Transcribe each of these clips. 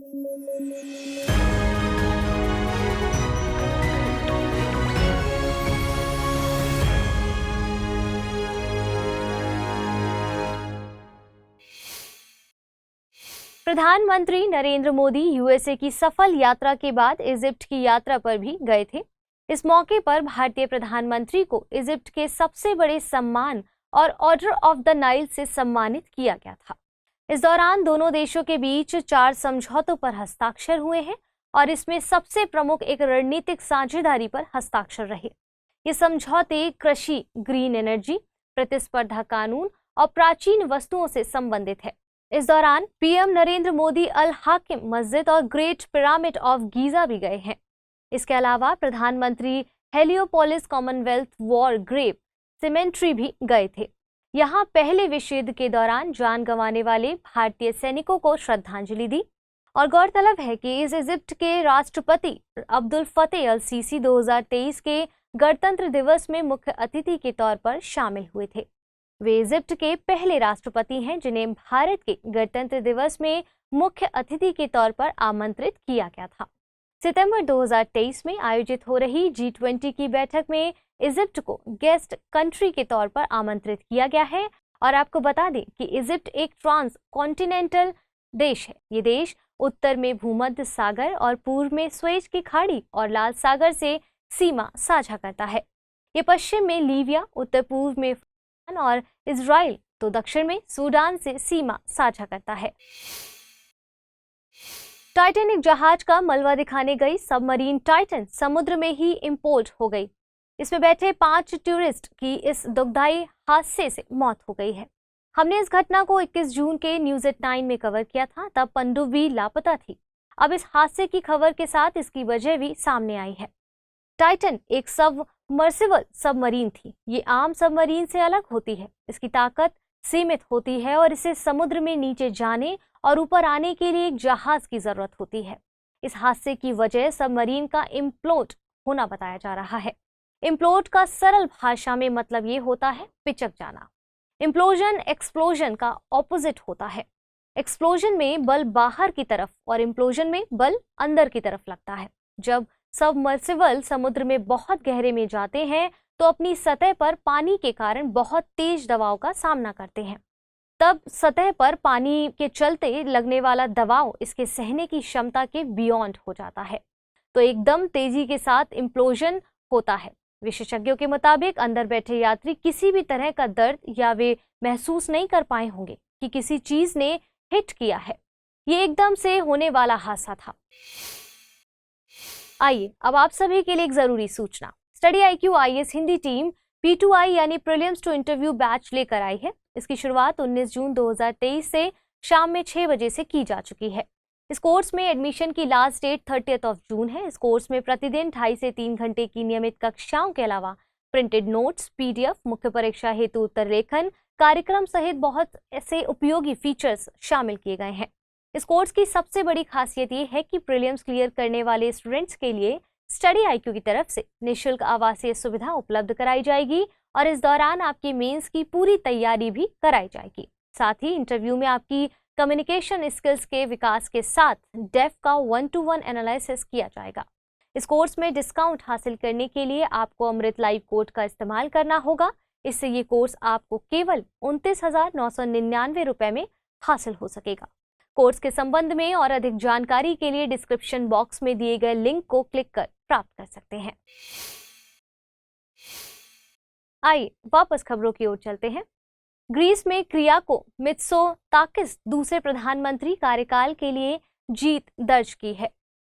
प्रधानमंत्री नरेंद्र मोदी यूएसए की सफल यात्रा के बाद इजिप्ट की यात्रा पर भी गए थे। इस मौके पर भारतीय प्रधानमंत्री को इजिप्ट के सबसे बड़े सम्मान और ऑर्डर ऑफ द नाइल से सम्मानित किया गया था। इस दौरान दोनों देशों के बीच 4 समझौतों पर हस्ताक्षर हुए हैं और इसमें सबसे प्रमुख एक रणनीतिक साझेदारी पर हस्ताक्षर रहे। ये समझौते कृषि, ग्रीन एनर्जी, प्रतिस्पर्धा कानून और प्राचीन वस्तुओं से संबंधित है। इस दौरान पीएम नरेंद्र मोदी अल हाकिम मस्जिद और ग्रेट पिरामिड ऑफ गीजा भी गए हैं। इसके अलावा प्रधानमंत्री Heliopolis Commonwealth War Grave Cemetery भी गए थे। यहाँ पहले विश्व युद्ध के दौरान जान गंवाने वाले भारतीय सैनिकों को श्रद्धांजलि दी। और गौरतलब है कि इस इजिप्ट के राष्ट्रपति अब्दुल फतेह अल सीसी 2023 के गणतंत्र दिवस में मुख्य अतिथि के तौर पर शामिल हुए थे। वे इजिप्ट के पहले राष्ट्रपति हैं जिन्हें भारत के गणतंत्र दिवस में मुख्य अतिथि के तौर पर आमंत्रित किया गया था। सितंबर 2023 में आयोजित हो रही G20 की बैठक में इजिप्ट को गेस्ट कंट्री के तौर पर आमंत्रित किया गया है। और आपको बता दें कि इजिप्ट एक ट्रांस कॉन्टिनेंटल देश है। ये देश उत्तर में भूमध्य सागर और पूर्व में स्वेज की खाड़ी और लाल सागर से सीमा साझा करता है। ये पश्चिम में लीबिया, उत्तर पूर्व में और इजराइल तो दक्षिण में सूडान से सीमा साझा करता है। टाइटैनिक जहाज का मलबा दिखाने गई सबमरीन टाइटन समुद्र में ही इम्प्लोड हो गई। इसमें बैठे 5 टूरिस्ट की इस दुखदाई हादसे से मौत हो गई है। हमने इस घटना को 21 जून के न्यूज एट 9 में कवर किया था। तब पनडुब्बी लापता थी। अब इस हादसे की खबर के साथ इसकी वजह भी सामने आई है। टाइटन एक सबमर्सिबल सबमरीन थी। ये आम सबमरीन से अलग होती है। इसकी ताकत सीमित होती है और इसे समुद्र में नीचे जाने और ऊपर आने के लिए एक जहाज की जरूरत होती है। इस हादसे की वजह सबमरीन का इम्प्लोड होना बताया जा रहा है। इम्प्लोड का सरल भाषा में मतलब ये होता है पिचक जाना। इम्प्लोजन एक्सप्लोजन का ऑपोजिट होता है। एक्सप्लोजन में बल बाहर की तरफ और इम्प्लोजन में बल अंदर की तरफ लगता है। जब सबमर्सिबल समुद्र में बहुत गहरे में जाते हैं तो अपनी सतह पर पानी के कारण बहुत तेज दबाव का सामना करते हैं। तब सतह पर पानी के चलते लगने वाला दबाव इसके सहने की क्षमता के बियॉन्ड हो जाता है, तो एकदम तेजी के साथ इम्प्लोजन होता है। विशेषज्ञों के मुताबिक अंदर बैठे यात्री किसी भी तरह का दर्द या वे महसूस नहीं कर पाए होंगे कि किसी चीज ने हिट किया है। ये एकदम से होने वाला हादसा था। आइए अब आप सभी के लिए एक जरूरी सूचना। Study IQ IAS Hindi team P2I यानी प्रीलिम्स टू इंटरव्यू बैच लेकर आई है। इसकी शुरुआत 19 जून 2023 से शाम में 6 बजे से की जा चुकी है। इस कोर्स में एडमिशन की लास्ट डेट 30 जून है। इस कोर्स में प्रतिदिन 2.5 से 3 घंटे की नियमित कक्षाओं के अलावा प्रिंटेड नोट्स, PDF, मुख्य परीक्षा हेतु उत्तर लेखन कार्यक्रम सहित बहुत ऐसे उपयोगी फीचर्स शामिल किए गए हैं। इस कोर्स की सबसे बड़ी खासियत ये है कि प्रीलिम्स क्लियर करने वाले स्टूडेंट्स के लिए स्टडी IQ की तरफ से निःशुल्क आवासीय सुविधा उपलब्ध कराई जाएगी और इस दौरान आपकी मेंस की पूरी तैयारी भी कराई जाएगी। साथ ही इंटरव्यू में आपकी कम्युनिकेशन स्किल्स के विकास के साथ डेफ का 1-to-1 एनालिसिस किया जाएगा। इस कोर्स में डिस्काउंट हासिल करने के लिए आपको अमृत लाइव कोड का इस्तेमाल करना होगा। इससे ये कोर्स आपको केवल 29,999 रुपए में हासिल हो सकेगा। कोर्स के संबंध में और अधिक जानकारी के लिए डिस्क्रिप्शन बॉक्स में दिए गए लिंक को क्लिक कर प्राप्त कर सकते हैं। आइए वापस खबरों की ओर चलते हैं। ग्रीस में क्रियाको मित्सोताकिस दूसरे प्रधानमंत्री कार्यकाल के लिए जीत दर्ज की है।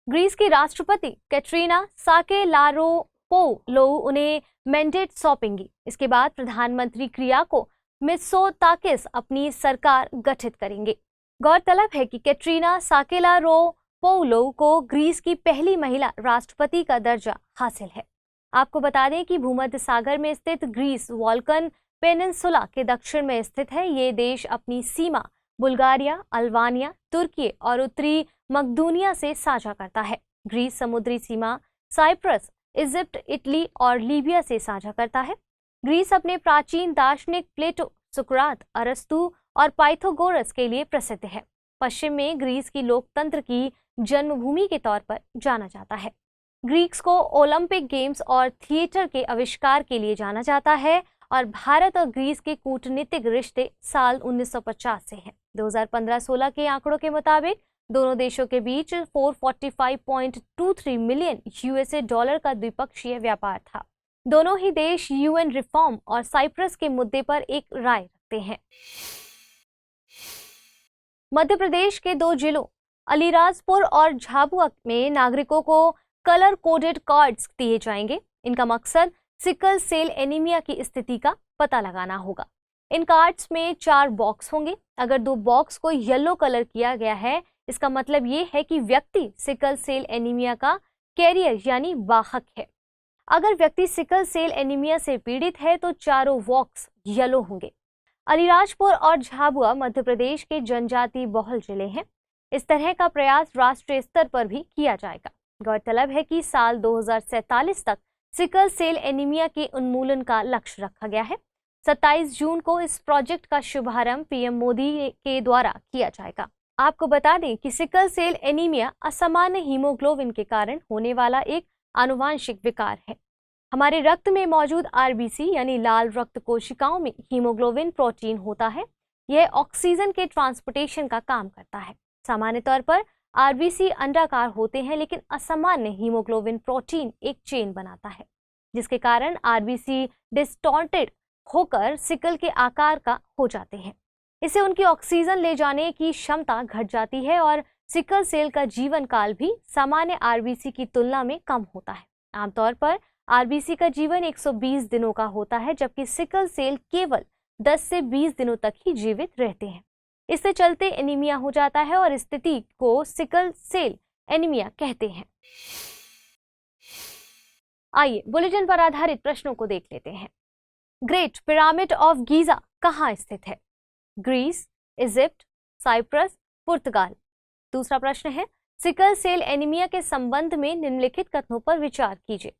ग्रीस की राष्ट्रपति कैटरीना साकेलारोपोउलोऊ उन्हें मैंडेट सौंपेंगी। इसके बाद प्रधानमंत्री क्रियाको मित्सोताकिस अपनी सरकार गठित करेंगे। गौरतलब है कि कैटरीना साकेलारोपोउलोऊ को ग्रीस की पहली महिला राष्ट्रपति का दर्जा हासिल है। आपको बता दें कि भूमध्य सागर में स्थित ग्रीस वॉल्कन पेनिनसुला के दक्षिण में स्थित है। ये देश अपनी सीमा बुल्गारिया, अल्बानिया, तुर्की और उत्तरी मकदूनिया से साझा करता है। ग्रीस समुद्री सीमा साइप्रस, इजिप्ट, इटली और लीबिया से साझा करता है। ग्रीस अपने प्राचीन दार्शनिक प्लेटो, सुकरात, अरस्तु और पाइथागोरस के लिए प्रसिद्ध है। पश्चिम में ग्रीस की लोकतंत्र की जन्मभूमि के तौर पर जाना जाता है। ग्रीक्स को ओलंपिक गेम्स और थिएटर के आविष्कार के लिए जाना जाता है और भारत और ग्रीस के कूटनीतिक रिश्ते साल 1950 से हैं। 2015-16 के आंकड़ों के मुताबिक दोनों देशों के बीच 445.23 मिलियन यूएसए डॉलर का द्विपक्षीय व्यापार था। दोनों ही देश यूएन रिफॉर्म और साइप्रस के मुद्दे पर एक राय रखते हैं। मध्य प्रदेश के 2 जिलों अलीराजपुर और झाबुआ में नागरिकों को कलर कोडेड कार्ड्स दिए जाएंगे। इनका मकसद सिकल सेल एनीमिया की स्थिति का पता लगाना होगा। इन कार्ड्स में 4 बॉक्स होंगे। अगर 2 बॉक्स को येलो कलर किया गया है, इसका मतलब ये है कि व्यक्ति सिकल सेल एनीमिया का कैरियर यानी वाहक है। अगर व्यक्ति सिकल सेल एनीमिया से पीड़ित है तो चारों बॉक्स येलो होंगे। अलीराजपुर और झाबुआ मध्य प्रदेश के जनजाति बहुल जिले हैं। इस तरह का प्रयास राष्ट्रीय स्तर पर भी किया जाएगा। गौरतलब है कि साल 2047 तक सिकल सेल एनीमिया के उन्मूलन का लक्ष्य रखा गया है। 27 जून को इस प्रोजेक्ट का शुभारंभ पीएम मोदी के द्वारा किया जाएगा। आपको बता दें कि सिकल सेल एनीमिया असामान्य हीमोग्लोबिन के कारण होने वाला एक आनुवांशिक विकार है। हमारे रक्त में मौजूद आरबीसी यानी लाल रक्त कोशिकाओं में हीमोग्लोबिन प्रोटीन होता है। यह ऑक्सीजन के ट्रांसपोर्टेशन का काम करता है। सामान्य तौर पर आरबीसी अंडाकार होते हैं, लेकिन असामान्य हीमोग्लोबिन प्रोटीन एक चेन बनाता है, जिसके कारण आरबीसी डिस्टॉर्टेड होकर सिकल के आकार का हो जाते हैं। इससे उनकी ऑक्सीजन ले जाने की क्षमता घट जाती है और सिकल सेल का जीवन काल भी सामान्य आरबीसी की तुलना में कम होता है। आमतौर पर आरबीसी का जीवन 120 दिनों का होता है, जबकि सिकल सेल केवल 10 से 20 दिनों तक ही जीवित रहते हैं। इससे चलते एनीमिया हो जाता है और स्थिति को सिकल सेल एनीमिया कहते हैं। आइए बुलेटिन पर आधारित प्रश्नों को देख लेते हैं। ग्रेट पिरामिड ऑफ गीजा कहाँ स्थित है? ग्रीस, इजिप्ट, साइप्रस, पुर्तगाल। दूसरा प्रश्न है, सिकल सेल एनीमिया के संबंध में निम्नलिखित कथनों पर विचार कीजिए।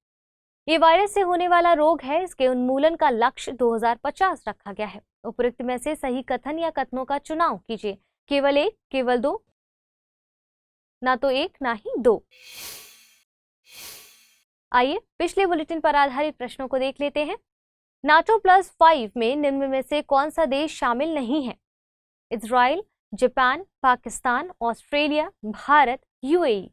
ये वायरस से होने वाला रोग है। इसके उन्मूलन का लक्ष्य 2050 रखा गया है। उपरोक्त में से सही कथन या कथनों का चुनाव कीजिए। केवल 1, केवल 2, ना तो 1 ना ही 2। आइए पिछले बुलेटिन पर आधारित प्रश्नों को देख लेते हैं। NATO+5 में निम्न में से कौन सा देश शामिल नहीं है? Israel, Japan, Pakistan, Australia, Bharat, UAE.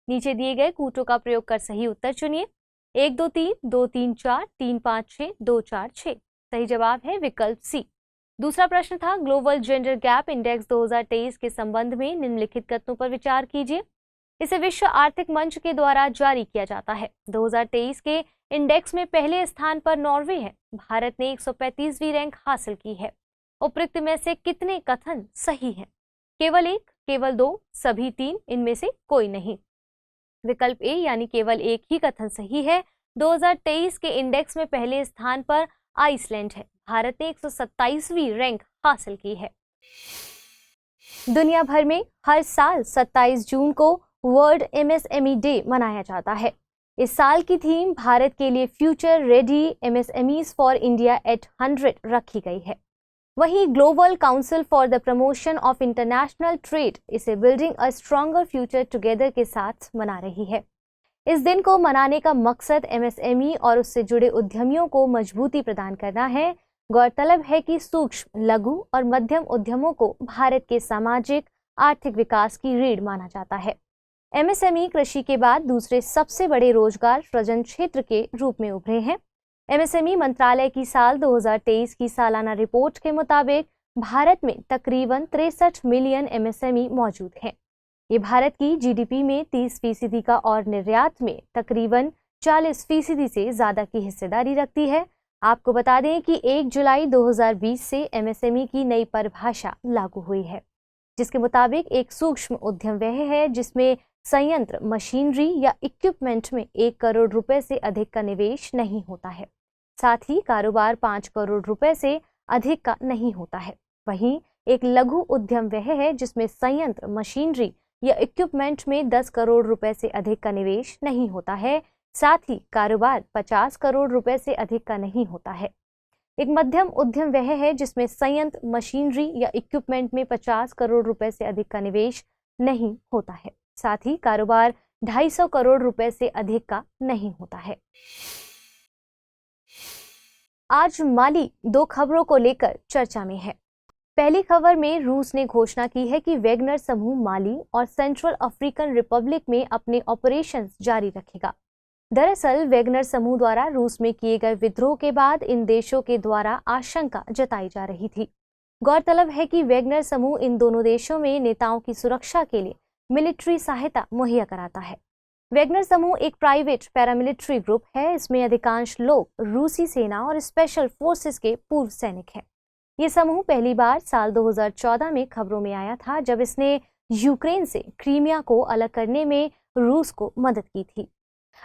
नीचे दिए गए कूटों का प्रयोग कर सही उत्तर चुनिए। 1 2 3 2 3 4 3 5 6 2 4 6। सही जवाब है विकल्प सी। दूसरा प्रश्न था, ग्लोबल जेंडर गैप इंडेक्स 2023 के संबंध में निम्नलिखित कथनों पर विचार कीजिए। इसे विश्व आर्थिक मंच के द्वारा जारी किया जाता है। 2023 के इंडेक्स में पहले स्थान पर नॉर्वे है। भारत ने 135वीं रैंक हासिल की है। उपरोक्त में से कितने कथन सही हैं? केवल 1, केवल 2, सभी 3, इनमें से कोई नहीं। विकल्प ए यानी केवल एक ही कथन सही है। 2023 के इंडेक्स में पहले स्थान पर आइसलैंड है। भारत ने 127वीं रैंक हासिल की है। दुनिया भर में हर साल 27 जून को वर्ल्ड एमएसएमई डे मनाया जाता है। इस साल की थीम भारत के लिए future ready MSMEs for India at 100 रखी गई है। वहीं global council for the promotion of international trade इसे building a stronger future together के साथ मना रही है। इस दिन को मनाने का मकसद एमएसएमई और उससे जुड़े उद्यमियों को मजबूती प्रदान करना है। गौरतलब है कि सूक्ष्म, लघु और मध्यम उद्यमों को भारत के सामाजिक आर्थिक विकास की रीढ़ माना जाता है। एमएसएमई कृषि के बाद दूसरे सबसे बड़े रोजगार सृजन क्षेत्र के रूप में उभरे हैं। एमएसएमई मंत्रालय की साल 2023 की सालाना रिपोर्ट के मुताबिक भारत में तकरीबन 63 मिलियन एमएसएमई मौजूद हैं। ये भारत की जीडीपी में 30% का और निर्यात में तकरीबन 40% से ज्यादा की हिस्सेदारी रखती है। आपको बता दें कि 1 जुलाई 2020 से एमएसएमई की नई परिभाषा लागू हुई है, जिसके मुताबिक एक सूक्ष्म उद्यम वह है जिसमें संयंत्र, मशीनरी या इक्विपमेंट में 1 करोड़ रुपए से अधिक का निवेश नहीं होता है। साथ ही कारोबार 5 करोड़ रुपए से अधिक का नहीं होता है। वहीं एक लघु उद्यम वह है जिसमें संयंत्र, मशीनरी या इक्विपमेंट में 10 करोड़ रुपए से अधिक का निवेश नहीं होता है। साथ ही कारोबार 50 करोड़ रुपए से अधिक का नहीं होता है। एक मध्यम उद्यम वह है जिसमें संयंत्र, मशीनरी या इक्विपमेंट में 50 करोड़ रुपए से अधिक का निवेश नहीं होता है। साथ ही कारोबार 250 करोड़ रुपए से अधिक का नहीं होता है। आज माली 2 खबरों को लेकर चर्चा में है। पहली खबर में रूस ने घोषणा की है कि वैगनर समूह माली और सेंट्रल अफ्रीकन रिपब्लिक में अपने ऑपरेशंस जारी रखेगा। दरअसल वैगनर समूह द्वारा रूस में किए गए विद्रोह के बाद इन देशों के द्वारा आशंका जताई जा रही थी। गौरतलब है कि वैगनर समूह इन दोनों देशों में नेताओं की सुरक्षा के लिए मिलिट्री सहायता मुहैया कराता है। वैगनर समूह एक प्राइवेट पैरामिलिट्री ग्रुप है। इसमें अधिकांश लोग रूसी सेना और स्पेशल फोर्सेस के पूर्व सैनिक हैं। ये समूह पहली बार साल 2014 में खबरों में आया था, जब इसने यूक्रेन से क्रीमिया को अलग करने में रूस को मदद की थी।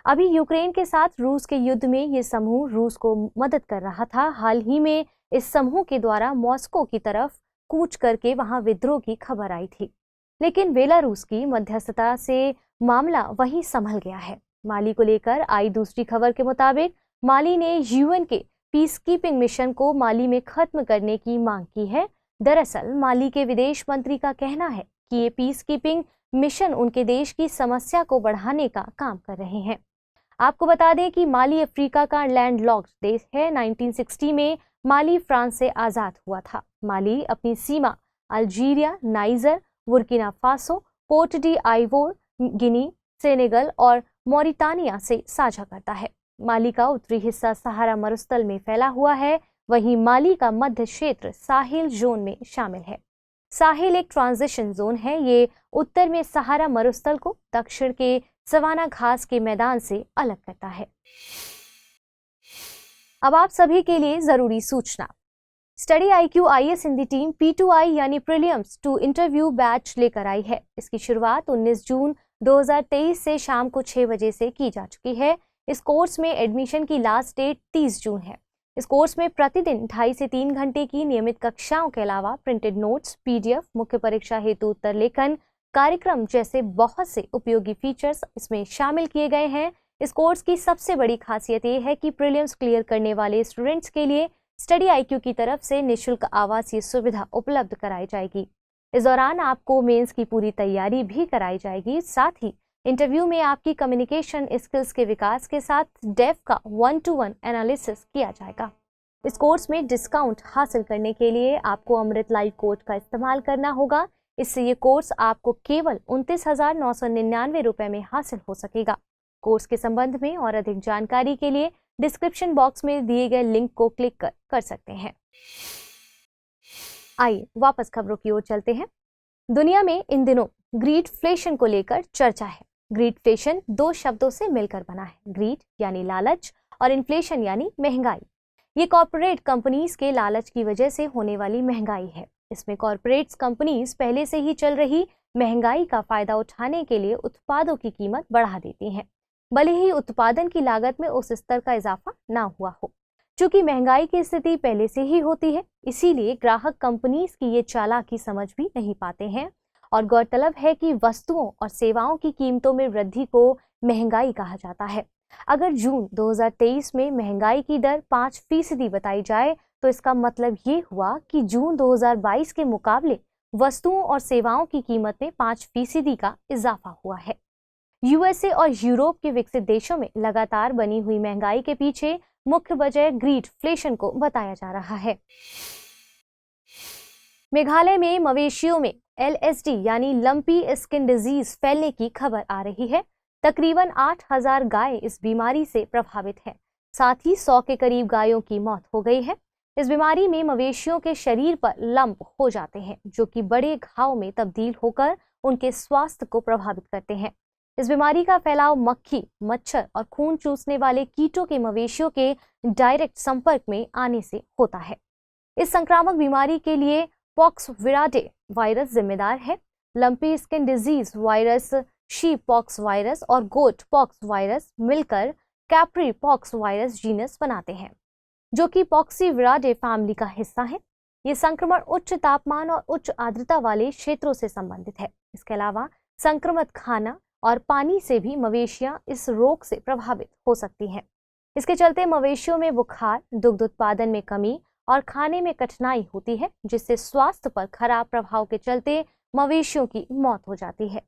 अभी यूक्रेन के साथ रूस के युद्ध में ये समूह रूस को मदद कर रहा था। हाल ही में इस समूह के द्वारा मॉस्को की तरफ कूच करके वहां विद्रोह की खबर आई थी, लेकिन बेलारूस की मध्यस्थता से मामला वहीं संभल गया है। माली को लेकर आई दूसरी खबर के मुताबिक माली ने यूएन के पीस कीपिंग मिशन को माली में खत्म करने की मांग की है। दरअसल माली के विदेश मंत्री का कहना है कि ये पीस कीपिंग मिशन उनके देश की समस्या को बढ़ाने का काम कर रहे हैं। आपको बता दें कि माली अफ्रीका का लैंडलॉक्ड देश है। 1960 में माली फ्रांस से आजाद हुआ था। माली अपनी सीमा Algeria, Niger, Burkina Faso, Cote d'Ivoire, Guinea, Senegal और मॉरिटानिया से साझा करता है। माली का उत्तरी हिस्सा सहारा मरुस्थल में फैला हुआ है, वहीं माली का मध्य क्षेत्र साहिल जोन में शामिल है। साहिल एक ट्रांजिशन जोन है। ये उत्तर में सहारा मरुस्थल को दक्षिण के सवाना घास के मैदान से अलग करता है। अब आप सभी के लिए जरूरी सूचना। Study IQ IAS Hindi team P2I यानी प्रीलिम्स टू इंटरव्यू बैच लेकर आई है। इसकी शुरुआत 19 जून 2023 से शाम को 6 बजे से की जा चुकी है। इस कोर्स में एडमिशन की लास्ट डेट 30 जून है। इस कोर्स में प्रतिदिन 2.5 से 3 घंटे की नियमित कक्षाओं के अलावा प्रिंटेड नोट्स, PDF, मुख्य परीक्षा हेतु उत्तर लेखन कार्यक्रम जैसे बहुत से उपयोगी फीचर्स इसमें शामिल किए गए हैं। इस कोर्स की सबसे बड़ी खासियत ये है कि प्रीलिम्स क्लियर करने वाले स्टूडेंट्स के लिए स्टडी IQ की तरफ से निःशुल्क आवासीय सुविधा उपलब्ध कराई जाएगी। इस दौरान आपको मेंस की पूरी तैयारी भी कराई जाएगी। साथ ही इंटरव्यू में आपकी कम्युनिकेशन स्किल्स के विकास के साथ डेफ का 1-to-1 एनालिसिस किया जाएगा। इस कोर्स में डिस्काउंट हासिल करने के लिए आपको अमृत लाइव कोड का इस्तेमाल करना होगा। इससे ये कोर्स आपको केवल 29,999 रुपए में हासिल हो सकेगा। कोर्स के संबंध में और अधिक जानकारी के लिए डिस्क्रिप्शन बॉक्स में दिए गए लिंक को क्लिक कर सकते हैं। आइए वापस खबरों की ओर चलते हैं। दुनिया में इन दिनों ग्रीडफ्लेशन को लेकर चर्चा है। ग्रीडफ्लेशन 2 शब्दों से मिलकर बना है। ग्रीड यानी लालच और इन्फ्लेशन यानी महंगाई। ये कॉर्पोरेट कंपनीज के लालच की वजह से होने वाली महंगाई है। इसमें कॉर्पोरेट्स कंपनीज पहले से ही चल रही महंगाई का फायदा उठाने के लिए उत्पादों की कीमत बढ़ा देती हैं, भले ही उत्पादन की लागत में उस स्तर का इजाफा ना हुआ हो। चूंकि महंगाई की स्थिति पहले से ही होती है, इसीलिए ग्राहक कंपनीज की ये चालाकी समझ भी नहीं पाते हैं। और गौरतलब है कि वस्तुओं और सेवाओं की कीमतों में वृद्धि को महंगाई कहा जाता है। अगर जून 2023 में महंगाई की दर 5% बताई जाए तो इसका मतलब ये हुआ कि जून 2022 के मुकाबले वस्तुओं और सेवाओं की कीमत में 5% का इजाफा हुआ है। USA और यूरोप के विकसित देशों में लगातार बनी हुई महंगाई के पीछे मुख्य वजह ग्रीडफ्लेशन को बताया जा रहा है। मेघालय में मवेशियों में LSD यानी लंपी स्किन डिजीज फैलने की खबर आ रही है। तकरीबन 8,000 गाय इस बीमारी से प्रभावित हैं। साथ ही 100 के करीब गायों की मौत हो गई है। इस बीमारी में मवेशियों के शरीर पर लंप हो जाते हैं, जो कि बड़े घाव में तब्दील होकर उनके स्वास्थ्य को प्रभावित करते हैं। इस बीमारी का फैलाव मक्खी, मच्छर और खून चूसने वाले कीटों के मवेशियों के डायरेक्ट संपर्क में आने से होता है। इस संक्रामक बीमारी के लिए पॉक्स विराडे वायरस जिम्मेदार है। Lumpy skin disease virus sheep pox virus और गोट पॉक्स वायरस मिलकर कैप्री पॉक्स वायरस जीनस बनाते हैं, जो कि पॉक्सीविराडे फैमिली का हिस्सा है। ये संक्रमण उच्च तापमान और उच्च आर्द्रता वाले क्षेत्रों से संबंधित है। इसके अलावा संक्रमित खाना और पानी से भी मवेशियां इस रोग से प्रभावित हो सकती हैं। इसके चलते मवेशियों में बुखार, दुग्ध उत्पादन में कमी और खाने में कठिनाई होती है, जिससे स्वास्थ्य पर खराब प्रभाव के चलते मवेशियों की मौत हो जाती है।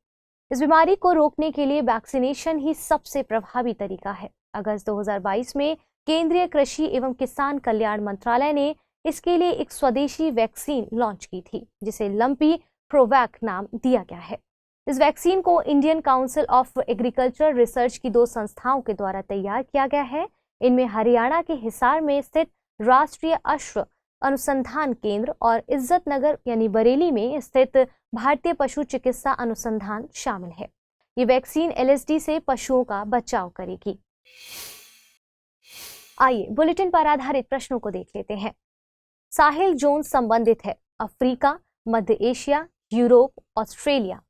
इस बीमारी को रोकने के लिए वैक्सीनेशन ही सबसे प्रभावी तरीका है। अगस्त 2022 में केंद्रीय कृषि एवं किसान कल्याण मंत्रालय ने इसके लिए एक स्वदेशी वैक्सीन लॉन्च की थी, जिसे लंपी प्रोवैक नाम दिया गया है। इस वैक्सीन को Indian council of agriculture research की 2 संस्थाओं के द्वारा तैयार किया गया है। इनमें हरियाणा के हिसार में स्थित राष्ट्रीय अश्व अनुसंधान केंद्र और इज्जत नगर यानी बरेली में स्थित भारतीय पशु चिकित्सा अनुसंधान शामिल है। ये वैक्सीन LSD से पशुओं का बचाव करेगी। आइए बुलेटिन पर आधारित प्रश्नों को देख लेते हैं। साहिल जोन संबंधित है अफ्रीका, मध्य एशिया, यूरोप, ऑस्ट्रेलिया।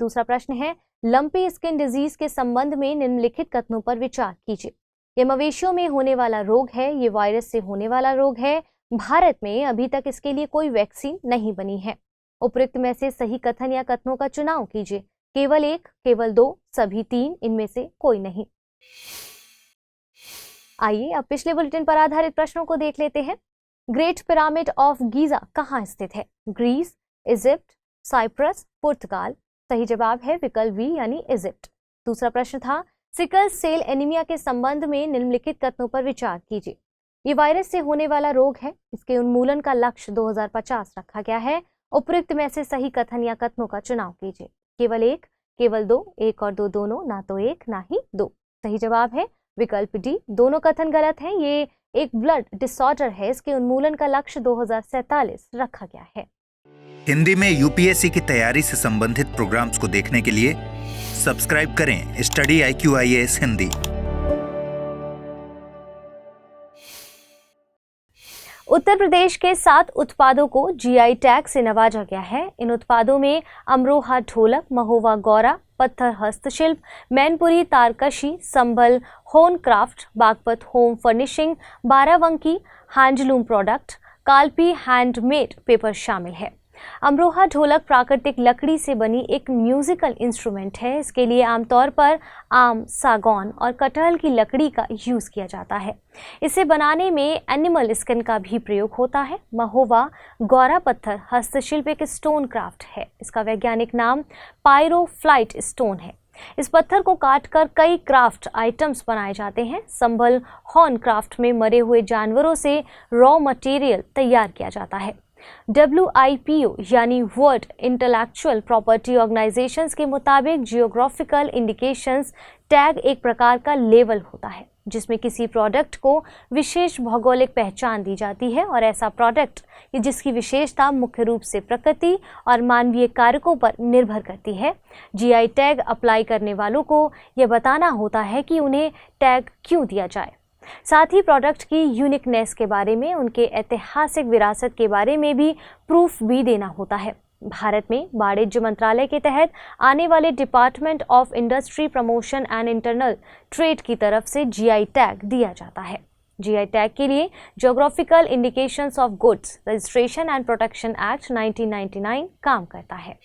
दूसरा प्रश्न है लंपी स्किन डिजीज के संबंध में निम्नलिखित कथनों पर विचार कीजिए। ये मवेशियों में होने वाला रोग है, ये वायरस से होने वाला रोग है। भारत में अभी तक इसके लिए कोई वैक्सीन नहीं बनी है। उपयुक्त में से सही कथन या कथनों का चुनाव कीजिए। केवल 1, केवल 2, सभी 3, इनमें से कोई नहीं। आइए अब पिछले बुलेटिन पर आधारित प्रश्नों को देख लेते हैं। ग्रेट पिरामिड ऑफ गीजा कहाँ स्थित है? ग्रीस, इजिप्ट, साइप्रस, पुर्तगाल। सही जवाब है विकल्प बी यानी इजिप्ट। दूसरा प्रश्न था सिकल सेल एनीमिया के संबंध में निम्नलिखित कथनों पर विचार कीजिए। ये वायरस से होने वाला रोग है, इसके उन्मूलन का लक्ष्य 2050 रखा गया है। उपयुक्त में से सही कथन या कथनों का चुनाव कीजिए। केवल 1, केवल 2, 1 और 2 दोनों, ना तो 1 ना ही 2। सही जवाब है विकल्प डी। दोनों कथन गलत हैं। ये एक ब्लड डिसऑर्डर है, इसके उन्मूलन का लक्ष्य 2047 रखा गया है। हिंदी में यूपीएससी की तैयारी से संबंधित प्रोग्राम्स को देखने के लिए सब्सक्राइब करें study IQ IAS Hindi. Uttar Pradesh के 7 उत्पादों को GI टैग से नवाजा गया है। इन उत्पादों में अमरोहा ढोलक, महोवा गौरा, पत्थर हस्तशिल्प, मैनपुरी तारकशी, Sambhal horn craft, Baghpat home furnishing, Barabanki handloom product, Kalpi handmade paper शामिल है। अमरोहा ढोलक प्राकृतिक लकड़ी से बनी एक म्यूजिकल इंस्ट्रूमेंट है। इसके लिए आमतौर पर आम, सागौन और कटहल की लकड़ी का यूज किया जाता है। इसे बनाने में एनिमल स्किन का भी प्रयोग होता है। महोवा गौरा पत्थर हस्तशिल्प एक स्टोन क्राफ्ट है। इसका वैज्ञानिक नाम पायरोफ्लाइट स्टोन है। इस पत्थर को काटकर कई क्राफ्ट आइटम्स बनाए जाते हैं। संभल हॉर्न क्राफ्ट में मरे हुए जानवरों से रॉ मटेरियल तैयार किया जाता है। WIPO यानी वर्ल्ड इंटेलेक्चुअल प्रॉपर्टी ऑर्गेनाइजेशंस के मुताबिक जियोग्राफिकल इंडिकेशंस टैग एक प्रकार का लेबल होता है जिसमें किसी प्रोडक्ट को विशेष भौगोलिक पहचान दी जाती है और ऐसा प्रोडक्ट जिसकी विशेषता मुख्य रूप से प्रकृति और मानवीय कारकों पर निर्भर करती है। GI टैग अप्लाई करने वालों को यह बताना होता है कि उन्हें टैग क्यों दिया जाए। साथ ही प्रोडक्ट की यूनिकनेस के बारे में, उनके ऐतिहासिक विरासत के बारे में भी प्रूफ भी देना होता है। भारत में वाणिज्य मंत्रालय के तहत आने वाले department of industry promotion and internal trade की तरफ से GI टैग दिया जाता है। GI टैग के लिए geographical indications of goods registration and protection act 1999 काम करता है।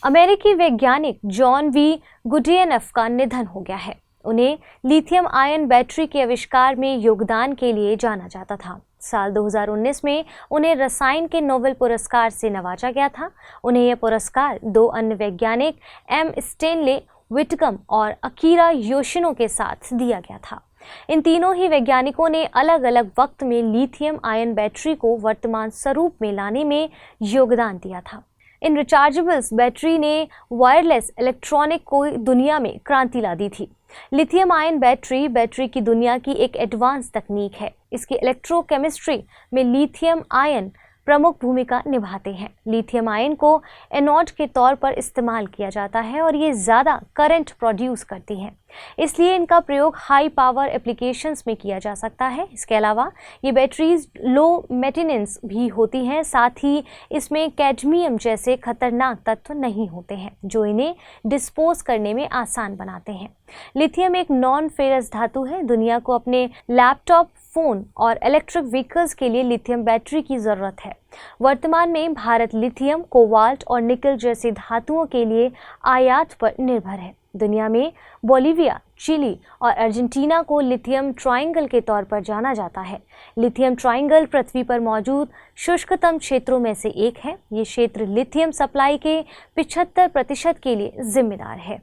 अमेरिकी वैज्ञानिक जॉन V. गुडियनफ का निधन हो गया है। उन्हें लिथियम आयन बैटरी के आविष्कार में योगदान के लिए जाना जाता था। साल 2019 में उन्हें रसायन के नोबेल पुरस्कार से नवाजा गया था। उन्हें यह पुरस्कार 2 अन्य वैज्ञानिक M. स्टेनले विटकम और अकीरा योशिनो के साथ दिया गया था। इन तीनों ही वैज्ञानिकों ने अलग अलग वक्त में लिथियम आयन बैटरी को वर्तमान स्वरूप में लाने में योगदान दिया था। इन रिचार्जेबल्स बैटरी ने वायरलेस इलेक्ट्रॉनिक को दुनिया में क्रांति ला दी थी। लिथियम आयन बैटरी की दुनिया की एक एडवांस तकनीक है। इसकी इलेक्ट्रोकेमिस्ट्री में लिथियम आयन प्रमुख भूमिका निभाते हैं। लिथियम आयन को एनोड के तौर पर इस्तेमाल किया जाता है और ये ज़्यादा करंट प्रोड्यूस करती हैं, इसलिए इनका प्रयोग हाई पावर एप्लीकेशंस में किया जा सकता है। इसके अलावा ये बैटरीज लो मेंटेनेंस भी होती हैं। साथ ही इसमें कैडमियम जैसे खतरनाक तत्व नहीं होते हैं जो इन्हें डिस्पोज करने में आसान बनाते हैं। लिथियम एक नॉन फेरस धातु है। दुनिया को अपने लैपटॉप, फोन और इलेक्ट्रिक व्हीकल्स के लिए लिथियम बैटरी की ज़रूरत है। वर्तमान में भारत लिथियम, कोबाल्ट और निकल जैसे धातुओं के लिए आयात पर निर्भर है। दुनिया में बोलिविया, चिली और अर्जेंटीना को लिथियम ट्रायंगल के तौर पर जाना जाता है। लिथियम ट्रायंगल पृथ्वी पर मौजूद शुष्कतम क्षेत्रों में से एक है। ये क्षेत्र लिथियम सप्लाई के 75% के लिए जिम्मेदार है।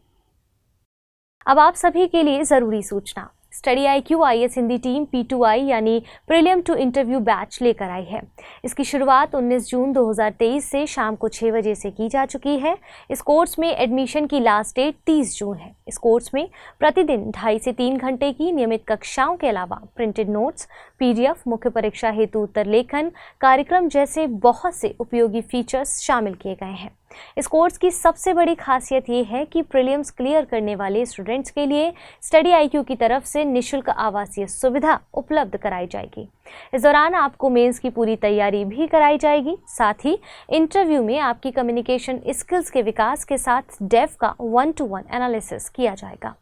अब आप सभी के लिए जरूरी सूचना, study IQIS Hindi team P2I यानी प्रीलिम टू इंटरव्यू बैच लेकर आई है। इसकी शुरुआत 19 जून 2023 से शाम को 6 बजे से की जा चुकी है। इस कोर्स में एडमिशन की लास्ट डेट 30 जून है। इस कोर्स में प्रतिदिन 2.5 से 3 घंटे की नियमित कक्षाओं के अलावा प्रिंटेड नोट्स, PDF, मुख्य परीक्षा हेतु उत्तर लेखन कार्यक्रम जैसे बहुत से उपयोगी फीचर्स शामिल किए गए हैं। इस कोर्स की सबसे बड़ी खासियत ये है कि प्रीलिम्स क्लियर करने वाले स्टूडेंट्स के लिए स्टडी IQ की तरफ से निःशुल्क आवासीय सुविधा उपलब्ध कराई जाएगी। इस दौरान आपको मेंस की पूरी तैयारी भी कराई जाएगी। साथ ही इंटरव्यू में आपकी कम्युनिकेशन स्किल्स के विकास के साथ डेफ का 1-to-1 एनालिसिस किया जाएगा।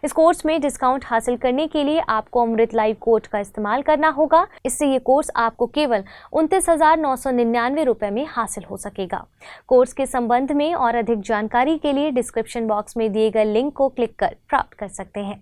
इस कोर्स में डिस्काउंट हासिल करने के लिए आपको अमृत लाइव कोड का इस्तेमाल करना होगा। इससे ये कोर्स आपको केवल 29,999 रुपए में हासिल हो सकेगा। कोर्स के संबंध में और अधिक जानकारी के लिए डिस्क्रिप्शन बॉक्स में दिए गए लिंक को क्लिक कर प्राप्त कर सकते हैं।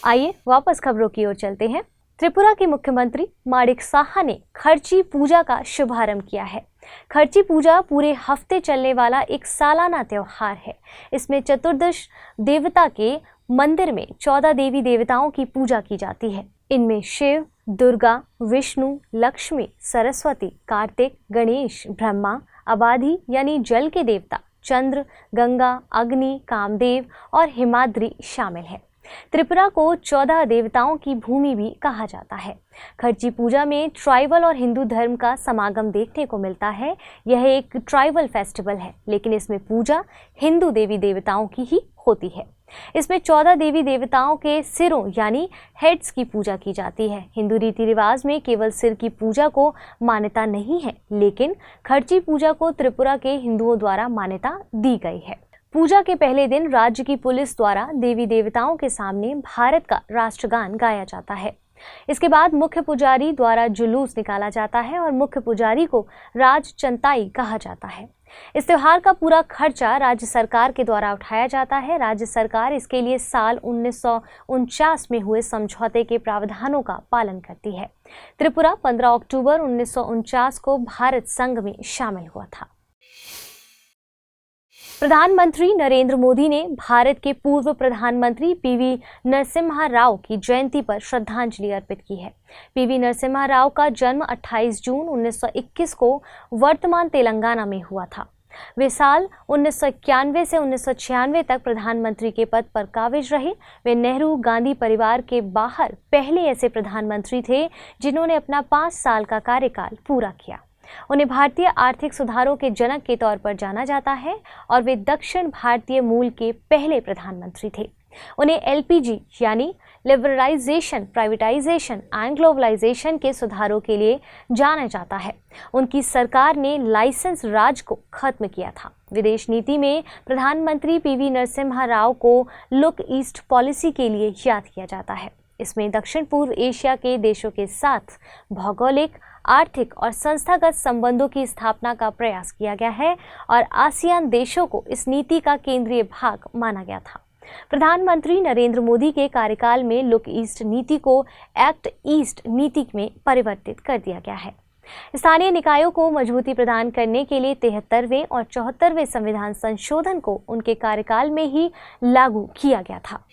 आइए वापस खबरों की ओर चलते हैं। त्रिपुरा के मुख्यमंत्री माणिक साहा ने खर्ची पूजा का शुभारंभ किया है। खर्ची पूजा पूरे हफ्ते चलने वाला एक सालाना त्योहार है। इसमें चतुर्दश देवता के मंदिर में 14 देवी देवताओं की पूजा की जाती है। इनमें शिव, दुर्गा, विष्णु, लक्ष्मी, सरस्वती, कार्तिक, गणेश, ब्रह्मा, अबाधि यानी जल के देवता, चंद्र, गंगा, अग्नि, कामदेव और हिमाद्री शामिल है। त्रिपुरा को 14 देवताओं की भूमि भी कहा जाता है। खर्ची पूजा में ट्राइबल और हिंदू धर्म का समागम देखने को मिलता है। यह एक ट्राइबल फेस्टिवल है, लेकिन इसमें पूजा हिंदू देवी देवताओं की ही होती है। इसमें 14 देवी देवताओं के सिरों यानी हेड्स की पूजा की जाती है। हिंदू रीति रिवाज में केवल सिर की पूजा को मान्यता नहीं है, लेकिन खर्ची पूजा को त्रिपुरा के हिंदुओं द्वारा मान्यता दी गई है। पूजा के पहले दिन राज्य की पुलिस द्वारा देवी देवताओं के सामने भारत का राष्ट्रगान गाया जाता है। इसके बाद मुख्य पुजारी द्वारा जुलूस निकाला जाता है और मुख्य पुजारी को राज चंताई कहा जाता है। इस त्योहार का पूरा खर्चा राज्य सरकार के द्वारा उठाया जाता है। राज्य सरकार इसके लिए साल 1949 में हुए समझौते के प्रावधानों का पालन करती है। त्रिपुरा 15 अक्टूबर 1949 को भारत संघ में शामिल हुआ था। प्रधानमंत्री नरेंद्र मोदी ने भारत के पूर्व प्रधानमंत्री PV नरसिम्हा राव की जयंती पर श्रद्धांजलि अर्पित की है। PV नरसिम्हा राव का जन्म 28 जून 1921 को वर्तमान तेलंगाना में हुआ था। वे साल 1991 से 1996 तक प्रधानमंत्री के पद पर काबिज रहे। वे नेहरू गांधी परिवार के बाहर पहले ऐसे प्रधानमंत्री थे जिन्होंने अपना 5 साल का कार्यकाल पूरा किया। उन्हें भारतीय आर्थिक सुधारों के जनक के तौर पर जाना जाता है और वे दक्षिण भारतीय मूल के पहले प्रधानमंत्री थे। उन्हें LPG यानी लिबरलाइजेशन, प्राइवेटाइजेशन एंड ग्लोबलाइजेशन के सुधारों के लिए जाना जाता है। उनकी सरकार ने लाइसेंस राज को खत्म किया था। विदेश नीति में प्रधानमंत्री PV नरसिम्हा राव को लुक ईस्ट पॉलिसी के लिए याद किया जाता है। इसमें दक्षिण पूर्व एशिया के देशों के साथ भौगोलिक, आर्थिक और संस्थागत संबंधों की स्थापना का प्रयास किया गया है और आसियान देशों को इस नीति का केंद्रीय भाग माना गया था। प्रधानमंत्री नरेंद्र मोदी के कार्यकाल में लुक ईस्ट नीति को एक्ट ईस्ट नीति में परिवर्तित कर दिया गया है। स्थानीय निकायों को मजबूती प्रदान करने के लिए 73वें और 74वें संविधान संशोधन को उनके कार्यकाल में ही लागू किया गया था।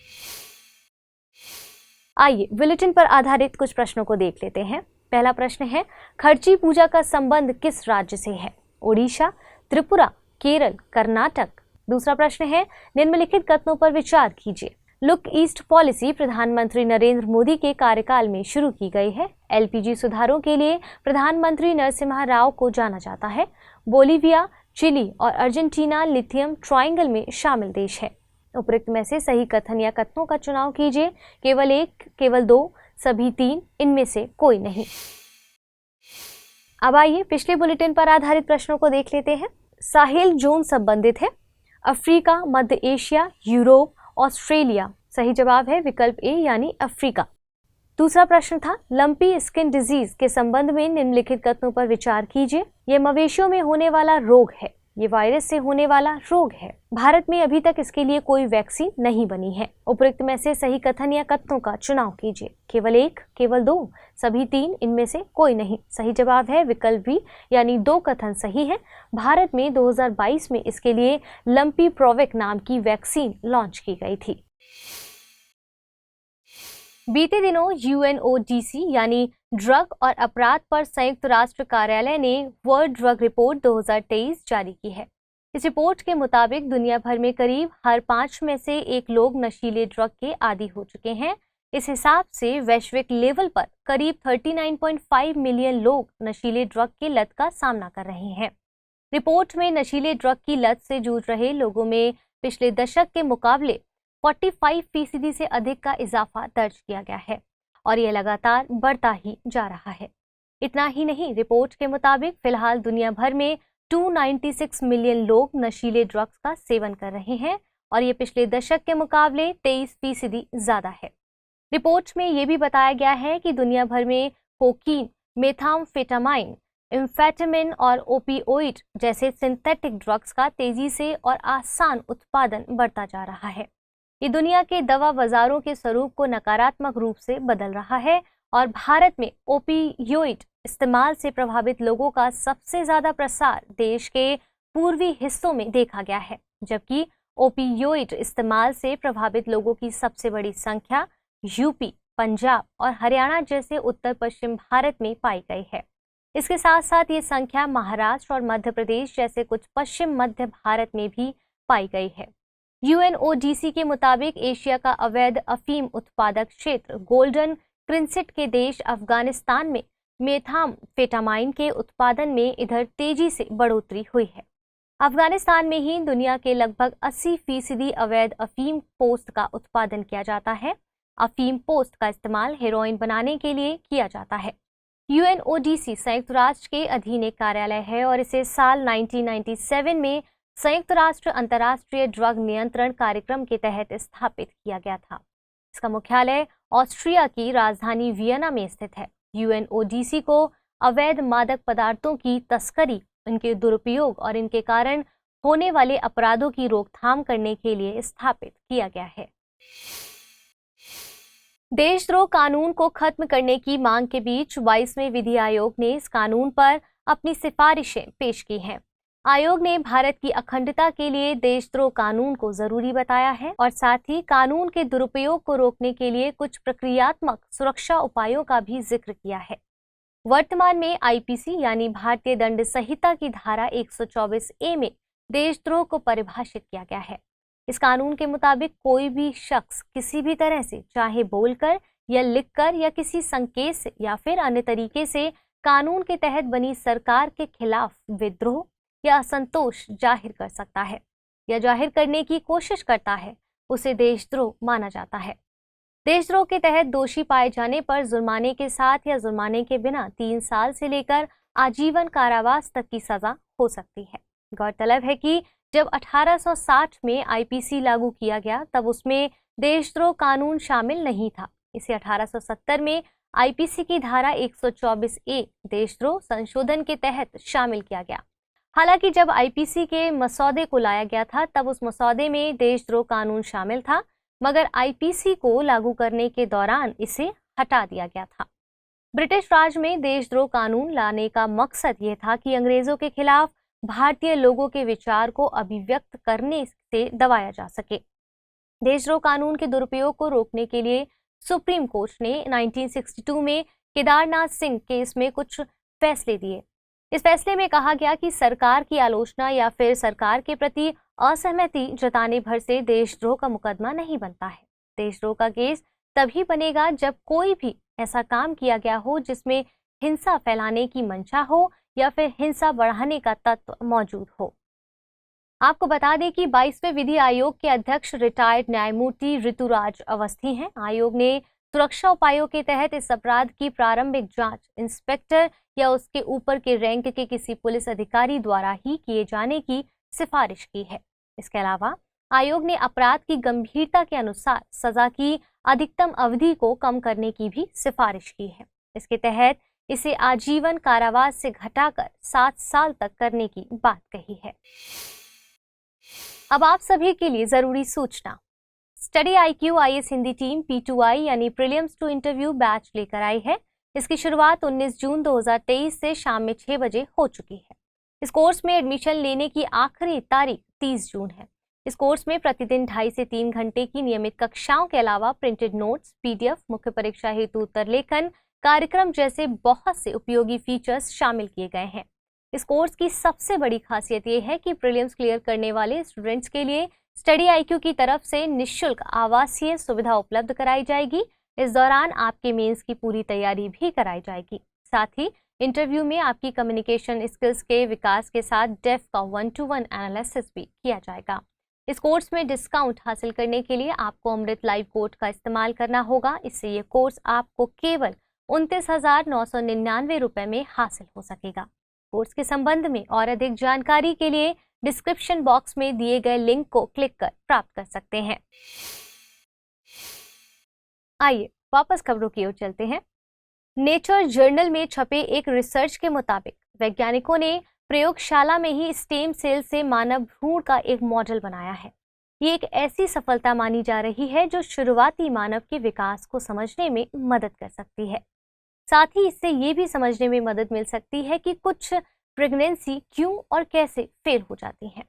आइए बुलेटिन पर आधारित कुछ प्रश्नों को देख लेते हैं। पहला प्रश्न है, खर्ची पूजा का संबंध किस राज्य से है? ओडिशा, त्रिपुरा, केरल, कर्नाटक। दूसरा प्रश्न है, निम्नलिखित कथनों पर विचार कीजिए। लुक ईस्ट पॉलिसी प्रधानमंत्री नरेंद्र मोदी के कार्यकाल में शुरू की गई है। LPG सुधारों के लिए प्रधानमंत्री नरसिम्हा राव को जाना जाता है। बोलिविया, चिली और अर्जेंटीना लिथियम ट्रायंगल में शामिल देश है। उपरोक्त में से सही कथन या कथनों का चुनाव कीजिए। केवल 1, केवल 2, सभी 3, इनमें से कोई नहीं। अब आइए पिछले बुलेटिन पर आधारित प्रश्नों को देख लेते हैं। साहेल जोन संबंधित है अफ्रीका, मध्य एशिया, यूरोप, ऑस्ट्रेलिया। सही जवाब है विकल्प A यानी अफ्रीका। दूसरा प्रश्न था, लंपी स्किन डिजीज के संबंध में निम्नलिखित कथनों पर विचार कीजिए। ये मवेशियों में होने वाला रोग है, ये वायरस से होने वाला रोग है। भारत में अभी तक इसके लिए कोई वैक्सीन नहीं बनी है। उपरोक्त में से सही कथन या कथनों का चुनाव कीजिए। केवल एक, केवल दो, सभी तीन, इनमें से कोई नहीं। सही जवाब है विकल्प बी, यानी 2 कथन सही है। भारत में 2022 में इसके लिए लंपी प्रोविक नाम की वैक्सीन लॉन्च की गई थी। बीते दिनों UNODC यानी ड्रग और अपराध पर संयुक्त राष्ट्र कार्यालय ने वर्ल्ड ड्रग रिपोर्ट 2023 जारी की है। इस रिपोर्ट के मुताबिक दुनिया भर में करीब हर 5 में से 1 लोग नशीले ड्रग के आदी हो चुके हैं। इस हिसाब से वैश्विक लेवल पर करीब 39.5 मिलियन लोग नशीले ड्रग की लत का सामना कर रहे हैं। रिपोर्ट में नशीले ड्रग की लत से जूझ रहे लोगों में पिछले दशक के मुकाबले 45% से अधिक का इजाफा दर्ज किया गया है और यह लगातार बढ़ता ही जा रहा है। इतना ही नहीं, रिपोर्ट के मुताबिक फिलहाल दुनिया भर में 296 मिलियन लोग नशीले ड्रग्स का सेवन कर रहे हैं और ये पिछले दशक के मुकाबले 23% ज्यादा है। रिपोर्ट में ये भी बताया गया है कि दुनिया भर में कोकीन, मेथाम्फेटामाइन, एम्फेटामिन और ओपियोइड जैसे सिंथेटिक ड्रग्स का तेजी से और आसान उत्पादन बढ़ता जा रहा है। ये दुनिया के दवा बाजारों के स्वरूप को नकारात्मक रूप से बदल रहा है और भारत में ओपियोइड इस्तेमाल से प्रभावित लोगों का सबसे ज्यादा प्रसार देश के पूर्वी हिस्सों में देखा गया है, जबकि ओपियोइड इस्तेमाल से प्रभावित लोगों की सबसे बड़ी संख्या यूपी, पंजाब और हरियाणा जैसे उत्तर पश्चिम भारत में पाई गई है। इसके साथ साथ ये संख्या महाराष्ट्र और मध्य प्रदेश जैसे कुछ पश्चिम मध्य भारत में भी पाई गई है। UNODC के मुताबिक एशिया का अवैध अफीम उत्पादक क्षेत्र गोल्डन क्रिंसिट के देश अफगानिस्तान में मेथाम्फेटामाइन के उत्पादन में इधर तेजी से बढ़ोतरी हुई है। अफगानिस्तान में ही दुनिया के लगभग 80% अवैध अफीम पोस्ट का उत्पादन किया जाता है। अफीम पोस्ट का इस्तेमाल हेरोइन बनाने के लिए किया जाता है। UNODC संयुक्त राष्ट्र के अधीन एक कार्यालय है और इसे साल 1997 में संयुक्त राष्ट्र अंतर्राष्ट्रीय ड्रग नियंत्रण कार्यक्रम के तहत स्थापित किया गया था। इसका मुख्यालय ऑस्ट्रिया की राजधानी वियना में स्थित है। UNODC को अवैध मादक पदार्थों की तस्करी, इनके दुरुपयोग और इनके कारण होने वाले अपराधों की रोकथाम करने के लिए स्थापित किया गया है। देशद्रोह कानून को खत्म करने की मांग के बीच 22वें विधि आयोग ने इस कानून पर अपनी सिफारिशें पेश की हैं। आयोग ने भारत की अखंडता के लिए देशद्रोह कानून को जरूरी बताया है और साथ ही कानून के दुरुपयोग को रोकने के लिए कुछ प्रक्रियात्मक सुरक्षा उपायों का भी जिक्र किया है। वर्तमान में IPC यानी भारतीय दंड संहिता की धारा 124A में देशद्रोह को परिभाषित किया गया है। इस कानून के मुताबिक कोई भी शख्स किसी भी तरह से, चाहे बोलकर या लिखकर या किसी संकेत से या फिर अन्य तरीके से कानून के तहत बनी सरकार के खिलाफ विद्रोह या असंतोष जाहिर कर सकता है या जाहिर करने की कोशिश करता है, उसे देशद्रोह माना जाता है। देशद्रोह के तहत दोषी पाए जाने पर जुर्माने के साथ या जुर्माने के बिना 3 साल से लेकर आजीवन कारावास तक की सजा हो सकती है। गौरतलब है कि जब 1860 में IPC लागू किया गया तब उसमें देशद्रोह कानून शामिल नहीं था। इसे 1870 में IPC की धारा 124A देशद्रोह संशोधन के तहत शामिल किया गया। हालांकि जब IPC के मसौदे को लाया गया था तब उस मसौदे में देशद्रोह कानून शामिल था, मगर IPC को लागू करने के दौरान इसे हटा दिया गया था। ब्रिटिश राज में देशद्रोह कानून लाने का मकसद यह था कि अंग्रेजों के खिलाफ भारतीय लोगों के विचार को अभिव्यक्त करने से दबाया जा सके। देशद्रोह कानून के दुरुपयोग को रोकने के लिए सुप्रीम कोर्ट ने 1962 में केदारनाथ सिंह केस में कुछ फैसले दिए। इस फैसले में कहा गया कि सरकार की आलोचना या फिर सरकार के प्रति असहमति जताने भर से देशद्रोह का मुकदमा नहीं बनता है। देशद्रोह का केस तभी बनेगा जब कोई भी ऐसा काम किया गया हो जिसमें हिंसा फैलाने की मंशा हो या फिर हिंसा बढ़ाने का तत्व मौजूद हो। आपको बता दें कि 22वें विधि आयोग के अध्यक्ष रिटायर्ड न्यायमूर्ति ऋतुराज अवस्थी हैं। आयोग ने सुरक्षा उपायों के तहत इस अपराध की प्रारंभिक जांच इंस्पेक्टर या उसके ऊपर के रैंक के किसी पुलिस अधिकारी द्वारा ही किए जाने की सिफारिश की है। इसके अलावा आयोग ने अपराध की गंभीरता के अनुसार सजा की अधिकतम अवधि को कम करने की भी सिफारिश की है। इसके तहत इसे आजीवन कारावास से घटाकर 7 साल तक करने की बात कही है। अब आप सभी के लिए जरूरी सूचना, study IQ IAS Hindi team P2I यानी प्रीलिम्स टू इंटरव्यू बैच लेकर आई है। इसकी शुरुआत 19 जून 2023 से शाम में 6 बजे हो चुकी है। इस कोर्स में एडमिशन लेने की आखिरी तारीख 30 जून है। इस कोर्स में प्रतिदिन 2.5 से 3 घंटे की नियमित कक्षाओं के अलावा प्रिंटेड नोट्स, PDF, मुख्य परीक्षा हेतु उत्तर लेखन, कार्यक्रम जैसे बहुत से उपयोगी फीचर्स शामिल किए गए हैं। इस कोर्स की सबसे बड़ी खासियत ये है कि प्रीलिम्स क्लियर करने वाले स्टूडेंट्स के लिए स्टडी IQ की तरफ से निःशुल्क आवासीय सुविधा उपलब्ध कराई जाएगी। इस दौरान आपके मेंस की पूरी तैयारी भी कराई जाएगी। साथ ही इंटरव्यू में आपकी कम्युनिकेशन स्किल्स के विकास के साथ डेफ का 1-to-1 एनालिसिस भी किया जाएगा। इस कोर्स में डिस्काउंट हासिल करने के लिए आपको अमृत लाइव कोड का इस्तेमाल करना होगा। इससे ये कोर्स आपको केवल 29,999 रुपए में हासिल हो सकेगा। कोर्स के संबंध में और अधिक जानकारी के लिए डिस्क्रिप्शन बॉक्स में दिए गए लिंक को क्लिक कर प्राप्त कर सकते हैं। आइए वापस खबरों की ओर चलते हैं। नेचर जर्नल में छपे एक रिसर्च के मुताबिक वैज्ञानिकों ने प्रयोगशाला में ही स्टेम सेल से मानव भ्रूण का एक मॉडल बनाया है। ये एक ऐसी सफलता मानी जा रही है जो शुरुआती मानव के विकास को समझने में मदद कर सकती है। साथ ही इससे ये भी समझने में मदद मिल सकती है कि कुछ प्रेगनेंसी क्यों और कैसे फेल हो जाती हैं।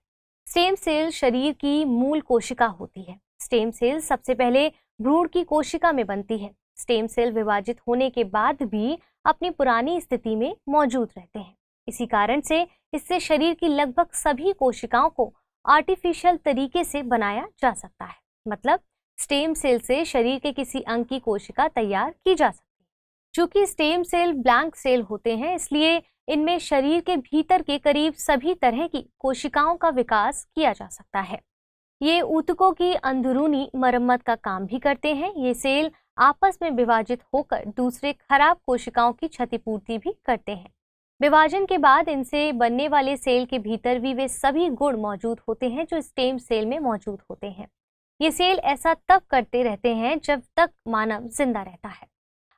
स्टेम सेल शरीर की मूल कोशिका होती है। स्टेम सेल सबसे पहले भ्रूण की कोशिका में बनती है। स्टेम सेल विभाजित होने के बाद भी अपनी पुरानी स्थिति में मौजूद रहते हैं। इसी कारण से इससे शरीर की लगभग सभी कोशिकाओं को आर्टिफिशियल तरीके से बनाया जा सकता है। मतलब स्टेम सेल से शरीर के किसी अंग की कोशिका तैयार की जा सकती है। चूंकि स्टेम सेल ब्लैंक सेल होते हैं, इसलिए इनमें शरीर के भीतर के करीब सभी तरह की कोशिकाओं का विकास किया जा सकता है। ये ऊतकों की अंदरूनी मरम्मत का काम भी करते हैं। ये सेल आपस में विभाजित होकर दूसरे खराब कोशिकाओं की क्षतिपूर्ति भी करते हैं। विभाजन के बाद इनसे बनने वाले सेल के भीतर भी वे सभी गुण मौजूद होते हैं जो स्टेम सेल में मौजूद होते हैं। ये सेल ऐसा तब करते रहते हैं जब तक मानव जिंदा रहता है।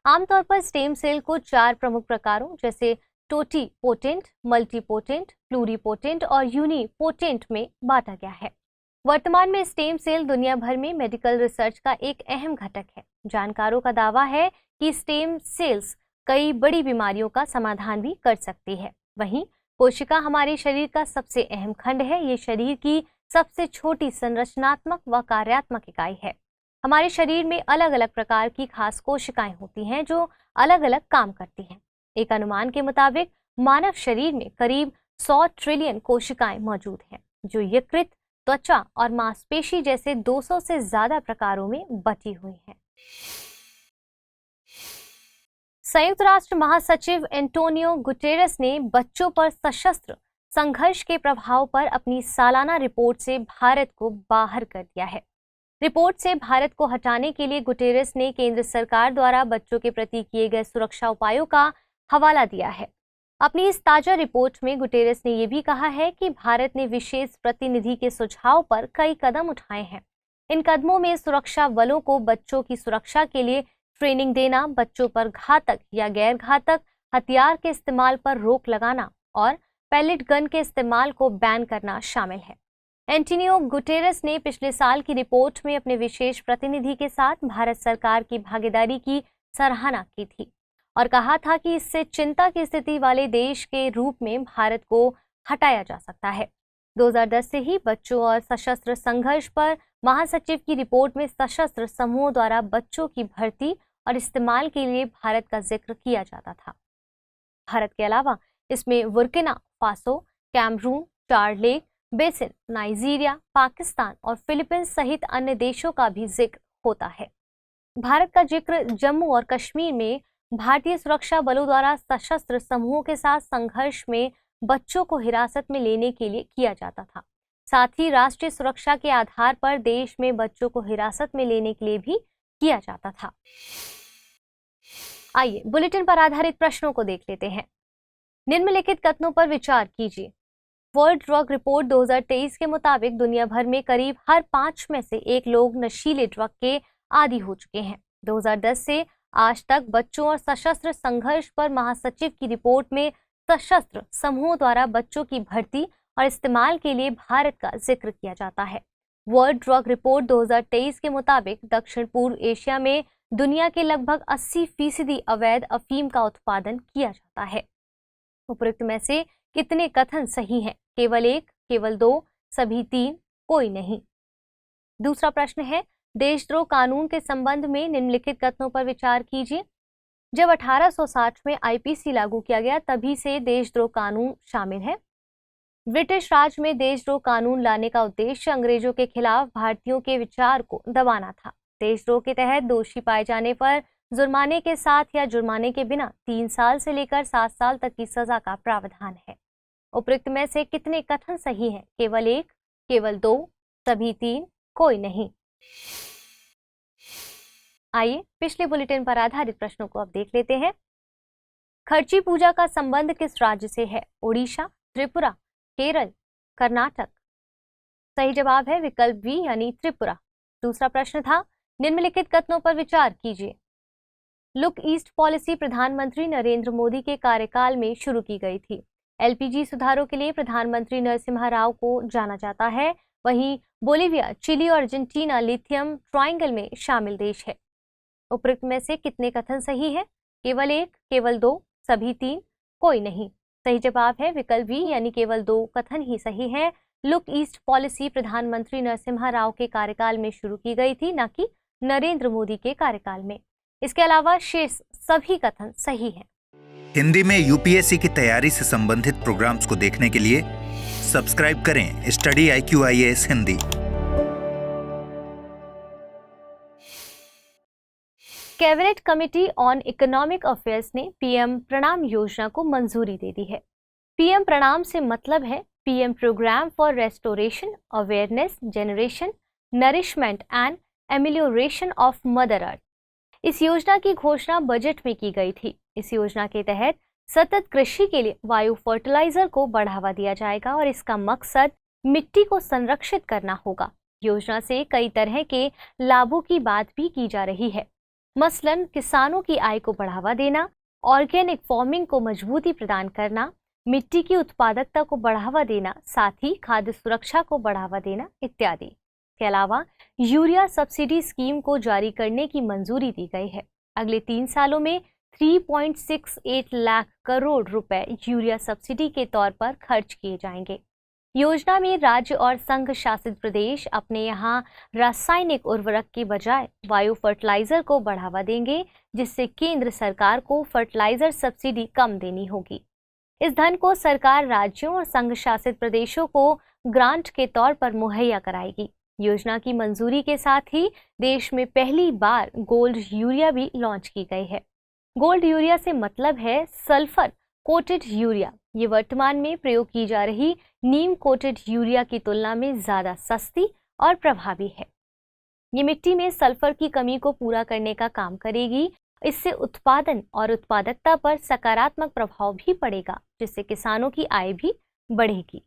आमतौर पर स्टेम सेल को 4 प्रमुख प्रकारों जैसे टोटीपोटेंट, मल्टीपोटेंट, प्लूरीपोटेंट और यूनिपोटेंट में बांटा गया है। वर्तमान में स्टेम सेल दुनिया भर में मेडिकल रिसर्च का एक अहम घटक है। जानकारों का दावा है कि स्टेम सेल्स कई बड़ी बीमारियों का समाधान भी कर सकती है। वहीं कोशिका हमारे शरीर का सबसे अहम खंड है। ये शरीर की सबसे छोटी संरचनात्मक व कार्यात्मक इकाई है। हमारे शरीर में अलग अलग प्रकार की खास कोशिकाएं होती हैं जो अलग अलग काम करती हैं। एक अनुमान के मुताबिक मानव शरीर में करीब 100 ट्रिलियन कोशिकाएं मौजूद हैं जो यकृत, त्वचा और मांसपेशी जैसे 200 से ज्यादा प्रकारों में बटी हुई हैं। संयुक्त राष्ट्र महासचिव एंटोनियो गुटेरेस ने बच्चों पर सशस्त्र संघर्ष के प्रभाव पर अपनी सालाना रिपोर्ट से भारत को बाहर कर दिया है। रिपोर्ट से भारत को हटाने के लिए गुटेरेस ने केंद्र सरकार द्वारा बच्चों के प्रति किए गए सुरक्षा उपायों का हवाला दिया है। अपनी इस ताजा रिपोर्ट में गुटेरेस ने यह भी कहा है कि भारत ने विशेष प्रतिनिधि के सुझाव पर कई कदम उठाए हैं। इन कदमों में सुरक्षा बलों को बच्चों की सुरक्षा के लिए ट्रेनिंग देना, बच्चों पर घातक या गैर घातक हथियार के इस्तेमाल पर रोक लगाना और पैलेट गन के इस्तेमाल को बैन करना शामिल है। एंटोनियो गुटेरेस ने पिछले साल की रिपोर्ट में अपने विशेष प्रतिनिधि के साथ भारत सरकार की भागीदारी की सराहना की थी और कहा था कि इससे चिंता की स्थिति वाले देश के रूप में भारत को हटाया जा सकता है। 2010 से ही बच्चों और सशस्त्र संघर्ष पर महासचिव की रिपोर्ट में सशस्त्र समूहों द्वारा बच्चों की भर्ती और इस्तेमाल के लिए भारत का जिक्र किया जाता था। भारत के अलावा इसमें बुर्किना फासो, कैमरून, चाड लेक बेसिन, नाइजीरिया, पाकिस्तान और फिलीपींस सहित अन्य देशों का भी जिक्र होता है। भारत का जिक्र जम्मू और कश्मीर में भारतीय सुरक्षा बलों द्वारा सशस्त्र समूहों के साथ संघर्ष में बच्चों को हिरासत में लेने के लिए किया जाता था। साथ ही राष्ट्रीय सुरक्षा के आधार पर देश में बच्चों को हिरासत में लेने के लिए भी किया जाता था। आइए बुलेटिन पर आधारित प्रश्नों को देख लेते हैं। निम्नलिखित कथनों पर विचार कीजिए। वर्ल्ड ड्रग रिपोर्ट 2023 के मुताबिक दुनिया भर में करीब हर 5 में से 1 लोग नशीले ड्रग के आदी हो चुके हैं। 2010 से आज तक बच्चों और सशस्त्र संघर्ष पर महासचिव की रिपोर्ट में सशस्त्र समूहों द्वारा बच्चों की भर्ती और इस्तेमाल के लिए भारत का जिक्र किया जाता है। वर्ल्ड ड्रग रिपोर्ट 2023 के मुताबिक दक्षिण पूर्व एशिया में दुनिया के लगभग 80% अवैध अफीम का उत्पादन किया जाता है। उपरोक्त में से कितने कथन सही हैं? केवल 1, केवल 2, सभी 3, कोई नहीं। दूसरा प्रश्न है, देशद्रोह कानून के संबंध में निम्नलिखित कथनों पर विचार कीजिए। जब 1860 में आईपीसी लागू किया गया तभी से देशद्रोह कानून शामिल है। ब्रिटिश राज में देशद्रोह कानून लाने का उद्देश्य अंग्रेजों के खिलाफ भारतीयों के विचार को दबाना था। देशद्रोह के तहत दोषी पाए जाने पर जुर्माने के साथ या जुर्माने के बिना 3 साल से लेकर 7 साल तक की सजा का प्रावधान है। उपरोक्त में से कितने कथन सही हैं? केवल 1, केवल 2, सभी 3, कोई नहीं। आइए पिछले बुलेटिन पर आधारित प्रश्नों को अब देख लेते हैं। खर्ची पूजा का संबंध किस राज्य से है? ओडिशा, त्रिपुरा, केरल, कर्नाटक। सही जवाब है विकल्प बी यानी त्रिपुरा। दूसरा प्रश्न था, निम्नलिखित कथनों पर विचार कीजिए। लुक ईस्ट पॉलिसी प्रधानमंत्री नरेंद्र मोदी के कार्यकाल में शुरू की गई थी। एलपीजी सुधारों के लिए प्रधानमंत्री नरसिम्हा राव को जाना जाता है। वहीं बोलिविया, चिली और अर्जेंटीना लिथियम ट्रायंगल में शामिल देश है। उपरोक्त में से कितने कथन सही है? केवल 1, केवल 2, सभी 3, कोई नहीं। सही जवाब है विकल्प बी यानी केवल 2 कथन ही सही है। लुक ईस्ट पॉलिसी प्रधानमंत्री नरसिम्हा राव के कार्यकाल में शुरू की गई थी, न कि नरेंद्र मोदी के कार्यकाल में। इसके अलावा शेष सभी कथन सही हैं। हिंदी में यूपीएससी की तैयारी से संबंधित प्रोग्राम्स को देखने के लिए सब्सक्राइब करें study IQIAS Hindi. Cabinet committee on economic affairs ने पीएम प्रणाम योजना को मंजूरी दे दी है। पीएम प्रणाम से मतलब है PM programme for restoration, awareness, generation, nourishment and amelioration of mother earth. इस योजना की घोषणा बजट में की गई थी। इस योजना के तहत सतत कृषि के लिए बायो फर्टिलाइजर को बढ़ावा दिया जाएगा और इसका मकसद मिट्टी को संरक्षित करना होगा। योजना से कई तरह के लाभों की बात भी की जा रही है, मसलन किसानों की आय को बढ़ावा देना, ऑर्गेनिक फार्मिंग को मजबूती प्रदान करना, मिट्टी की उत्पादकता को बढ़ावा देना, साथ ही खाद्य सुरक्षा को बढ़ावा देना इत्यादि। इसके अलावा यूरिया सब्सिडी स्कीम को जारी करने की मंजूरी दी गई है। अगले 3 सालों में 3.68 लाख करोड़ रुपए यूरिया सब्सिडी के तौर पर खर्च किए जाएंगे। योजना में राज्य और संघ शासित प्रदेश अपने यहाँ रासायनिक उर्वरक के बजाय बायो फर्टिलाइजर को बढ़ावा देंगे, जिससे केंद्र सरकार को फर्टिलाइजर सब्सिडी कम देनी होगी। इस धन को सरकार राज्यों और संघ शासित प्रदेशों को ग्रांट के तौर पर मुहैया कराएगी। योजना की मंजूरी के साथ ही देश में पहली बार गोल्ड यूरिया भी लॉन्च की गई है। गोल्ड यूरिया से मतलब है सल्फर कोटेड यूरिया। ये वर्तमान में प्रयोग की जा रही नीम कोटेड यूरिया की तुलना में ज्यादा सस्ती और प्रभावी है। ये मिट्टी में सल्फर की कमी को पूरा करने का काम करेगी। इससे उत्पादन और उत्पादकता पर सकारात्मक प्रभाव भी पड़ेगा, जिससे किसानों की आय भी बढ़ेगी।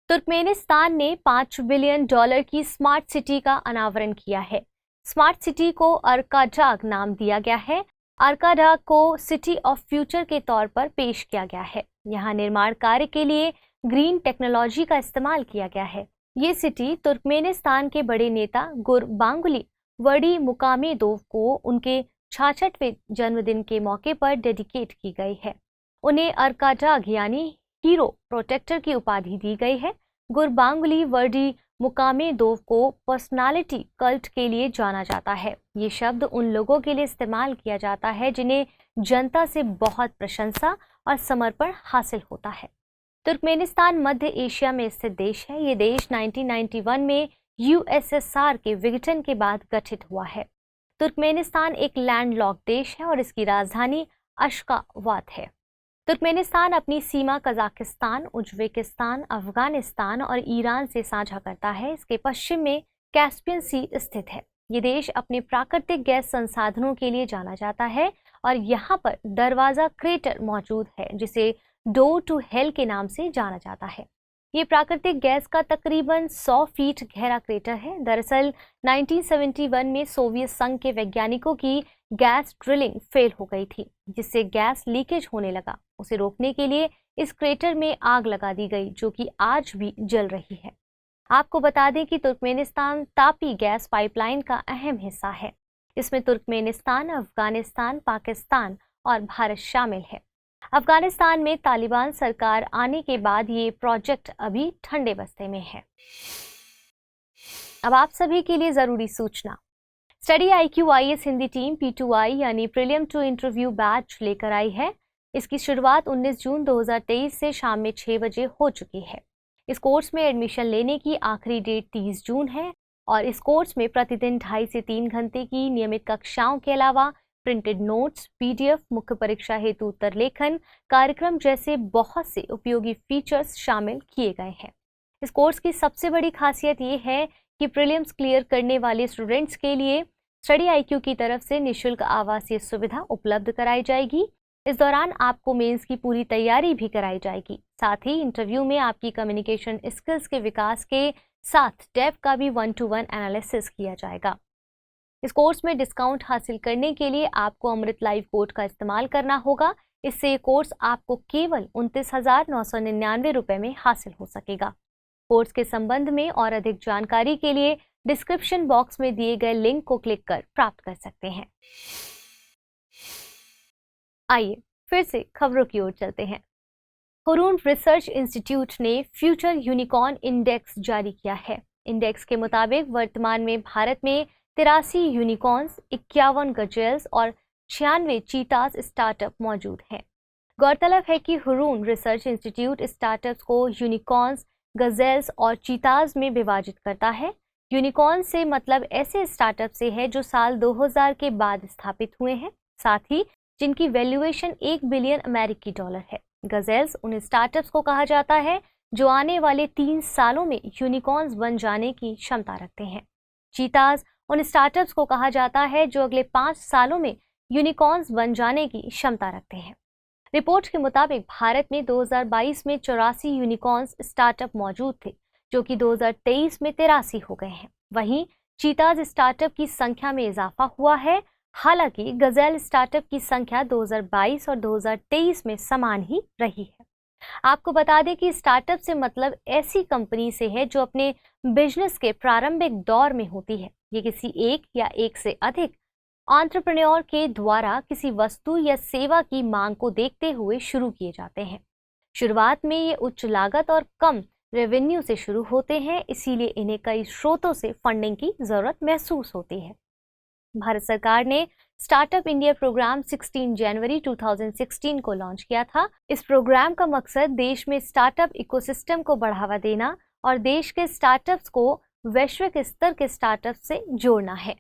तुर्कमेनिस्तान ने $5 बिलियन की स्मार्ट सिटी का अनावरण किया है। स्मार्ट सिटी को अर्काडाग नाम दिया गया है। अर्काडाग को सिटी ऑफ फ्यूचर के तौर पर पेश किया गया है। यहाँ निर्माण कार्य के लिए ग्रीन टेक्नोलॉजी का इस्तेमाल किया गया है। ये सिटी तुर्कमेनिस्तान के बड़े नेता गुरबांगुली वडी मुकामेदोव को उनके 66वें जन्मदिन के मौके पर डेडिकेट की गई है। उन्हें अर्काडाग यानी हीरो प्रोटेक्टर की उपाधि दी गई है। गुरबांगुली वर्डी मुकामेदोव को पर्सनालिटी कल्ट के लिए जाना जाता है। ये शब्द उन लोगों के लिए इस्तेमाल किया जाता है जिन्हें जनता से बहुत प्रशंसा और समर्पण हासिल होता है। तुर्कमेनिस्तान मध्य एशिया में स्थित देश है। ये देश 1991 में USSR के विघटन के बाद गठित हुआ है। तुर्कमेनिस्तान एक लैंडलॉक्ड देश है और इसकी राजधानी अशगाबत है। तुर्कमेनिस्तान अपनी सीमा कजाकिस्तान, उज्बेकिस्तान, अफगानिस्तान और ईरान से साझा करता है। इसके पश्चिम में कैस्पियन सी स्थित है। ये देश अपने प्राकृतिक गैस संसाधनों के लिए जाना जाता है और यहाँ पर दरवाजा क्रेटर मौजूद है, जिसे डोर टू हेल के नाम से जाना जाता है। ये प्राकृतिक गैस का तकरीबन 100 फीट गहरा क्रेटर है। दरअसल 1971 में सोवियत संघ के वैज्ञानिकों की गैस ड्रिलिंग फेल हो गई थी, जिससे गैस लीकेज होने लगा। उसे रोकने के लिए इस क्रेटर में आग लगा दी गई, जो कि आज भी जल रही है। आपको बता दें कि तुर्कमेनिस्तान तापी गैस पाइपलाइन का अहम हिस्सा है। इसमें तुर्कमेनिस्तान, अफगानिस्तान, पाकिस्तान और भारत शामिल है। अफगानिस्तान में तालिबान सरकार आने के बाद ये प्रोजेक्ट अभी ठंडे बस्ते में है। अब आप सभी के लिए जरूरी सूचना, study IQIS Hindi team P2I यानी प्रीलिम टू इंटरव्यू बैच लेकर आई है। इसकी शुरुआत 19 जून 2023 से शाम में 6 बजे हो चुकी है। इस कोर्स में एडमिशन लेने की आखिरी डेट 30 जून है और इस कोर्स में प्रतिदिन 2.5 से 3 घंटे की नियमित कक्षाओं के अलावा प्रिंटेड नोट्स, PDF, मुख्य परीक्षा हेतु उत्तर लेखन कार्यक्रम जैसे बहुत से उपयोगी फीचर्स शामिल किए गए हैं। इस कोर्स की सबसे बड़ी खासियत ये है कि प्रीलिम्स क्लियर करने वाले स्टूडेंट्स के लिए स्टडी IQ की तरफ से निःशुल्क आवासीय सुविधा उपलब्ध कराई जाएगी। इस दौरान आपको मेंस की पूरी तैयारी भी कराई जाएगी। साथ ही इंटरव्यू में आपकी कम्युनिकेशन स्किल्स के विकास के साथ डेफ का भी 1-to-1 एनालिसिस किया जाएगा। इस कोर्स में डिस्काउंट हासिल करने के लिए आपको अमृत लाइव कोड का इस्तेमाल करना होगा। इससे ये कोर्स आपको केवल 29,999 रुपए में हासिल हो सकेगा। कोर्स के संबंध में और अधिक जानकारी के लिए डिस्क्रिप्शन बॉक्स में दिए गए लिंक को क्लिक कर प्राप्त कर सकते हैं। आइए फिर से खबरों की ओर चलते हैं। हुरून रिसर्च इंस्टीट्यूट ने फ्यूचर यूनिकॉर्न इंडेक्स जारी किया है। इंडेक्स के मुताबिक वर्तमान में भारत में 83 यूनिकॉर्न्स, 51 गजेल्स और 96 चीताज स्टार्टअप मौजूद हैं। गौरतलब है कि हुरून रिसर्च इंस्टीट्यूट स्टार्टअप्स को यूनिकॉर्न्स, गजेल्स और चीताज में विभाजित करता है। यूनिकॉर्न से मतलब ऐसे स्टार्टअप से है जो साल 2000 के बाद स्थापित हुए हैं, साथ ही जिनकी वैल्यूएशन $1 बिलियन अमेरिकी डॉलर है। गजेल्स उन स्टार्टअप्स को कहा जाता है जो आने वाले 3 सालों में यूनिकॉर्न्स बन जाने की क्षमता रखते हैं। चीताज उन स्टार्टअप्स को कहा जाता है जो अगले 5 सालों में यूनिकॉर्न्स बन जाने की क्षमता रखते हैं। रिपोर्ट के मुताबिक भारत में 2022 में 84 यूनिकॉर्न्स स्टार्टअप मौजूद थे, जो कि 2023 में 83 हो गए हैं। वहीं चीताज स्टार्टअप की संख्या में इजाफा हुआ है। हालांकि गजेल स्टार्टअप की संख्या 2022 और 2023 में समान ही रही है। आपको बता दें कि स्टार्टअप से मतलब ऐसी कंपनी से है जो अपने बिजनेस के प्रारंभिक दौर में होती है। ये किसी एक या एक से अधिक एंटरप्रेन्योर के द्वारा किसी वस्तु या सेवा की मांग को देखते हुए शुरू किए जाते हैं। शुरुआत में ये उच्च लागत और कम रेवेन्यू से शुरू होते हैं, इसीलिए इन्हें कई स्रोतों से फंडिंग की जरूरत महसूस होती है। भारत सरकार ने स्टार्टअप इंडिया प्रोग्राम 16 जनवरी 2016 को लॉन्च किया था। इस प्रोग्राम का मकसद देश में स्टार्टअप इकोसिस्टम को बढ़ावा देना और देश के स्टार्टअप्स को वैश्विक स्तर के स्टार्टअप से जोड़ना है।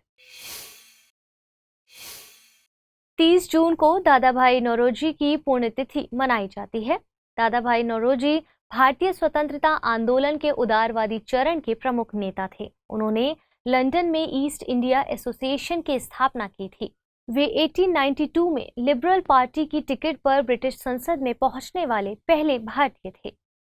30 जून को दादा भाई नौरोजी की पुण्यतिथि मनाई जाती है। दादा भाई नौरोजी भारतीय स्वतंत्रता आंदोलन के उदारवादी चरण के प्रमुख नेता थे। उन्होंने लंदन में ईस्ट इंडिया एसोसिएशन की स्थापना की थी। वे 1892 में लिबरल पार्टी की टिकट पर ब्रिटिश संसद में पहुंचने वाले पहले भारतीय थे।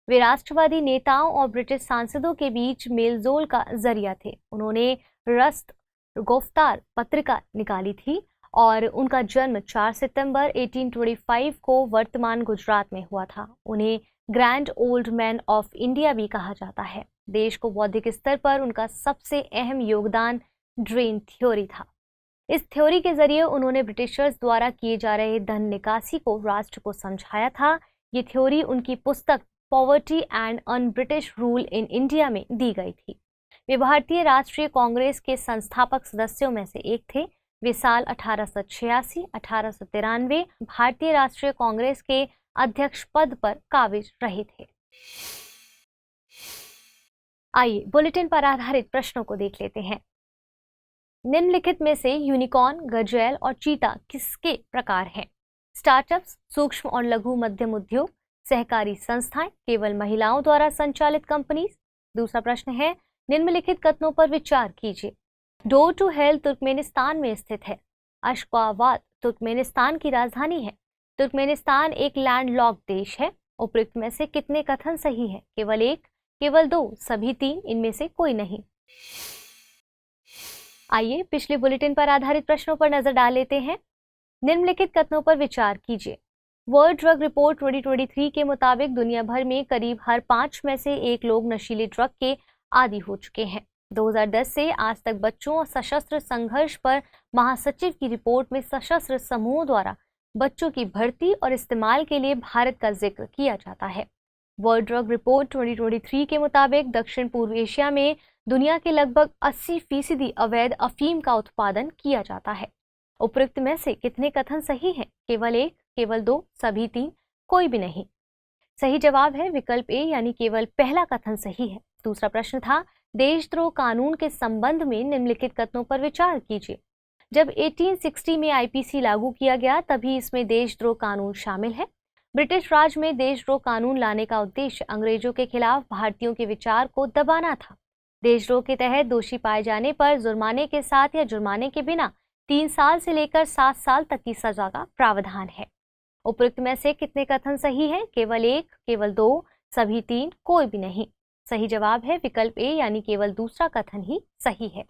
वे राष्ट्रवादी नेताओं और ब्रिटिश सांसदों के बीच मेलजोल का जरिया थे। उन्होंने रस्त गुफ्तार पत्रिका निकाली थी और उनका जन्म 4 सितंबर 1825 को वर्तमान गुजरात में हुआ था। उन्हें grand old man of India भी कहा जाता है। देश को बौद्धिक स्तर पर उनका सबसे अहम योगदान ड्रेन थ्योरी था। इस थ्योरी के जरिए उन्होंने ब्रिटिशर्स द्वारा किए जा रहे धन निकासी को राष्ट्र को समझाया था। ये थ्योरी उनकी पुस्तक poverty and un British rule in India में दी गई थी। वे भारतीय राष्ट्रीय कांग्रेस के संस्थापक सदस्यों में से एक थे। वे साल 1886-1893 भारतीय राष्ट्रीय कांग्रेस के अध्यक्ष पद पर काबिज रहे थे। आइए बुलेटिन पर आधारित प्रश्नों को देख लेते हैं। निम्नलिखित में से यूनिकॉर्न, गजेल और चीता किसके प्रकार हैं? स्टार्टअप्स, सूक्ष्म और लघु मध्यम उद्योग, सहकारी संस्थाएं, केवल महिलाओं द्वारा संचालित कंपनीज। दूसरा प्रश्न है, निम्नलिखित कथनों पर विचार कीजिए। डोर टू हेल तुर्कमेनिस्तान में स्थित है। अशगाबाद तुर्कमेनिस्तान की राजधानी है। तुर्कमेनिस्तान एक लैंडलॉक्ड देश है। उपयुक्त में से कितने कथन सही है? केवल एक, केवल दो, सभी तीन, इनमें से कोई नहीं। आइए पिछले बुलेटिन पर आधारित प्रश्नों पर नजर डाल लेते हैं। निम्नलिखित कथनों पर विचार कीजिए। वर्ल्ड ड्रग रिपोर्ट 2023 के मुताबिक दुनिया भर में करीब हर 5 में से 1 लोग नशीले ड्रग के आदी हो चुके हैं। 2010 से आज तक बच्चों और सशस्त्र संघर्ष पर महासचिव की रिपोर्ट में सशस्त्र समूहों द्वारा बच्चों की भर्ती और इस्तेमाल के लिए भारत का जिक्र किया जाता है। वर्ल्ड ड्रग रिपोर्ट 2023 के मुताबिक दक्षिण पूर्व एशिया में दुनिया के लगभग 80% अवैध अफीम का उत्पादन किया जाता है। उपयुक्त में से कितने कथन सही हैं? केवल एक, केवल दो, सभी तीन, कोई भी नहीं। सही जवाब है विकल्प ए, यानी केवल पहला कथन सही है। दूसरा प्रश्न था, देशद्रोह कानून के संबंध में निम्नलिखित कथनों पर विचार कीजिए। जब 1860 में आईपीसी लागू किया गया तभी इसमें देशद्रोह कानून शामिल है। ब्रिटिश राज में देशद्रोह कानून लाने का उद्देश्य अंग्रेजों के खिलाफ भारतीयों के विचार को दबाना था। देशद्रोह के तहत दोषी पाए जाने पर जुर्माने के साथ या जुर्माने के बिना 3 साल से लेकर 7 साल तक की सजा का प्रावधान है। उपयुक्त में से कितने कथन सही हैं? केवल एक, केवल दो, सभी तीन, कोई भी नहीं। सही जवाब है विकल्प ए, यानी केवल दूसरा कथन ही सही है।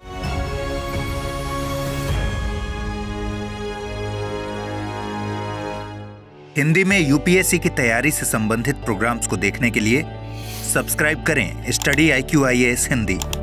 हिंदी में यूपीएससी की तैयारी से संबंधित प्रोग्राम्स को देखने के लिए सब्सक्राइब करें स्टडी IQ IAS हिंदी।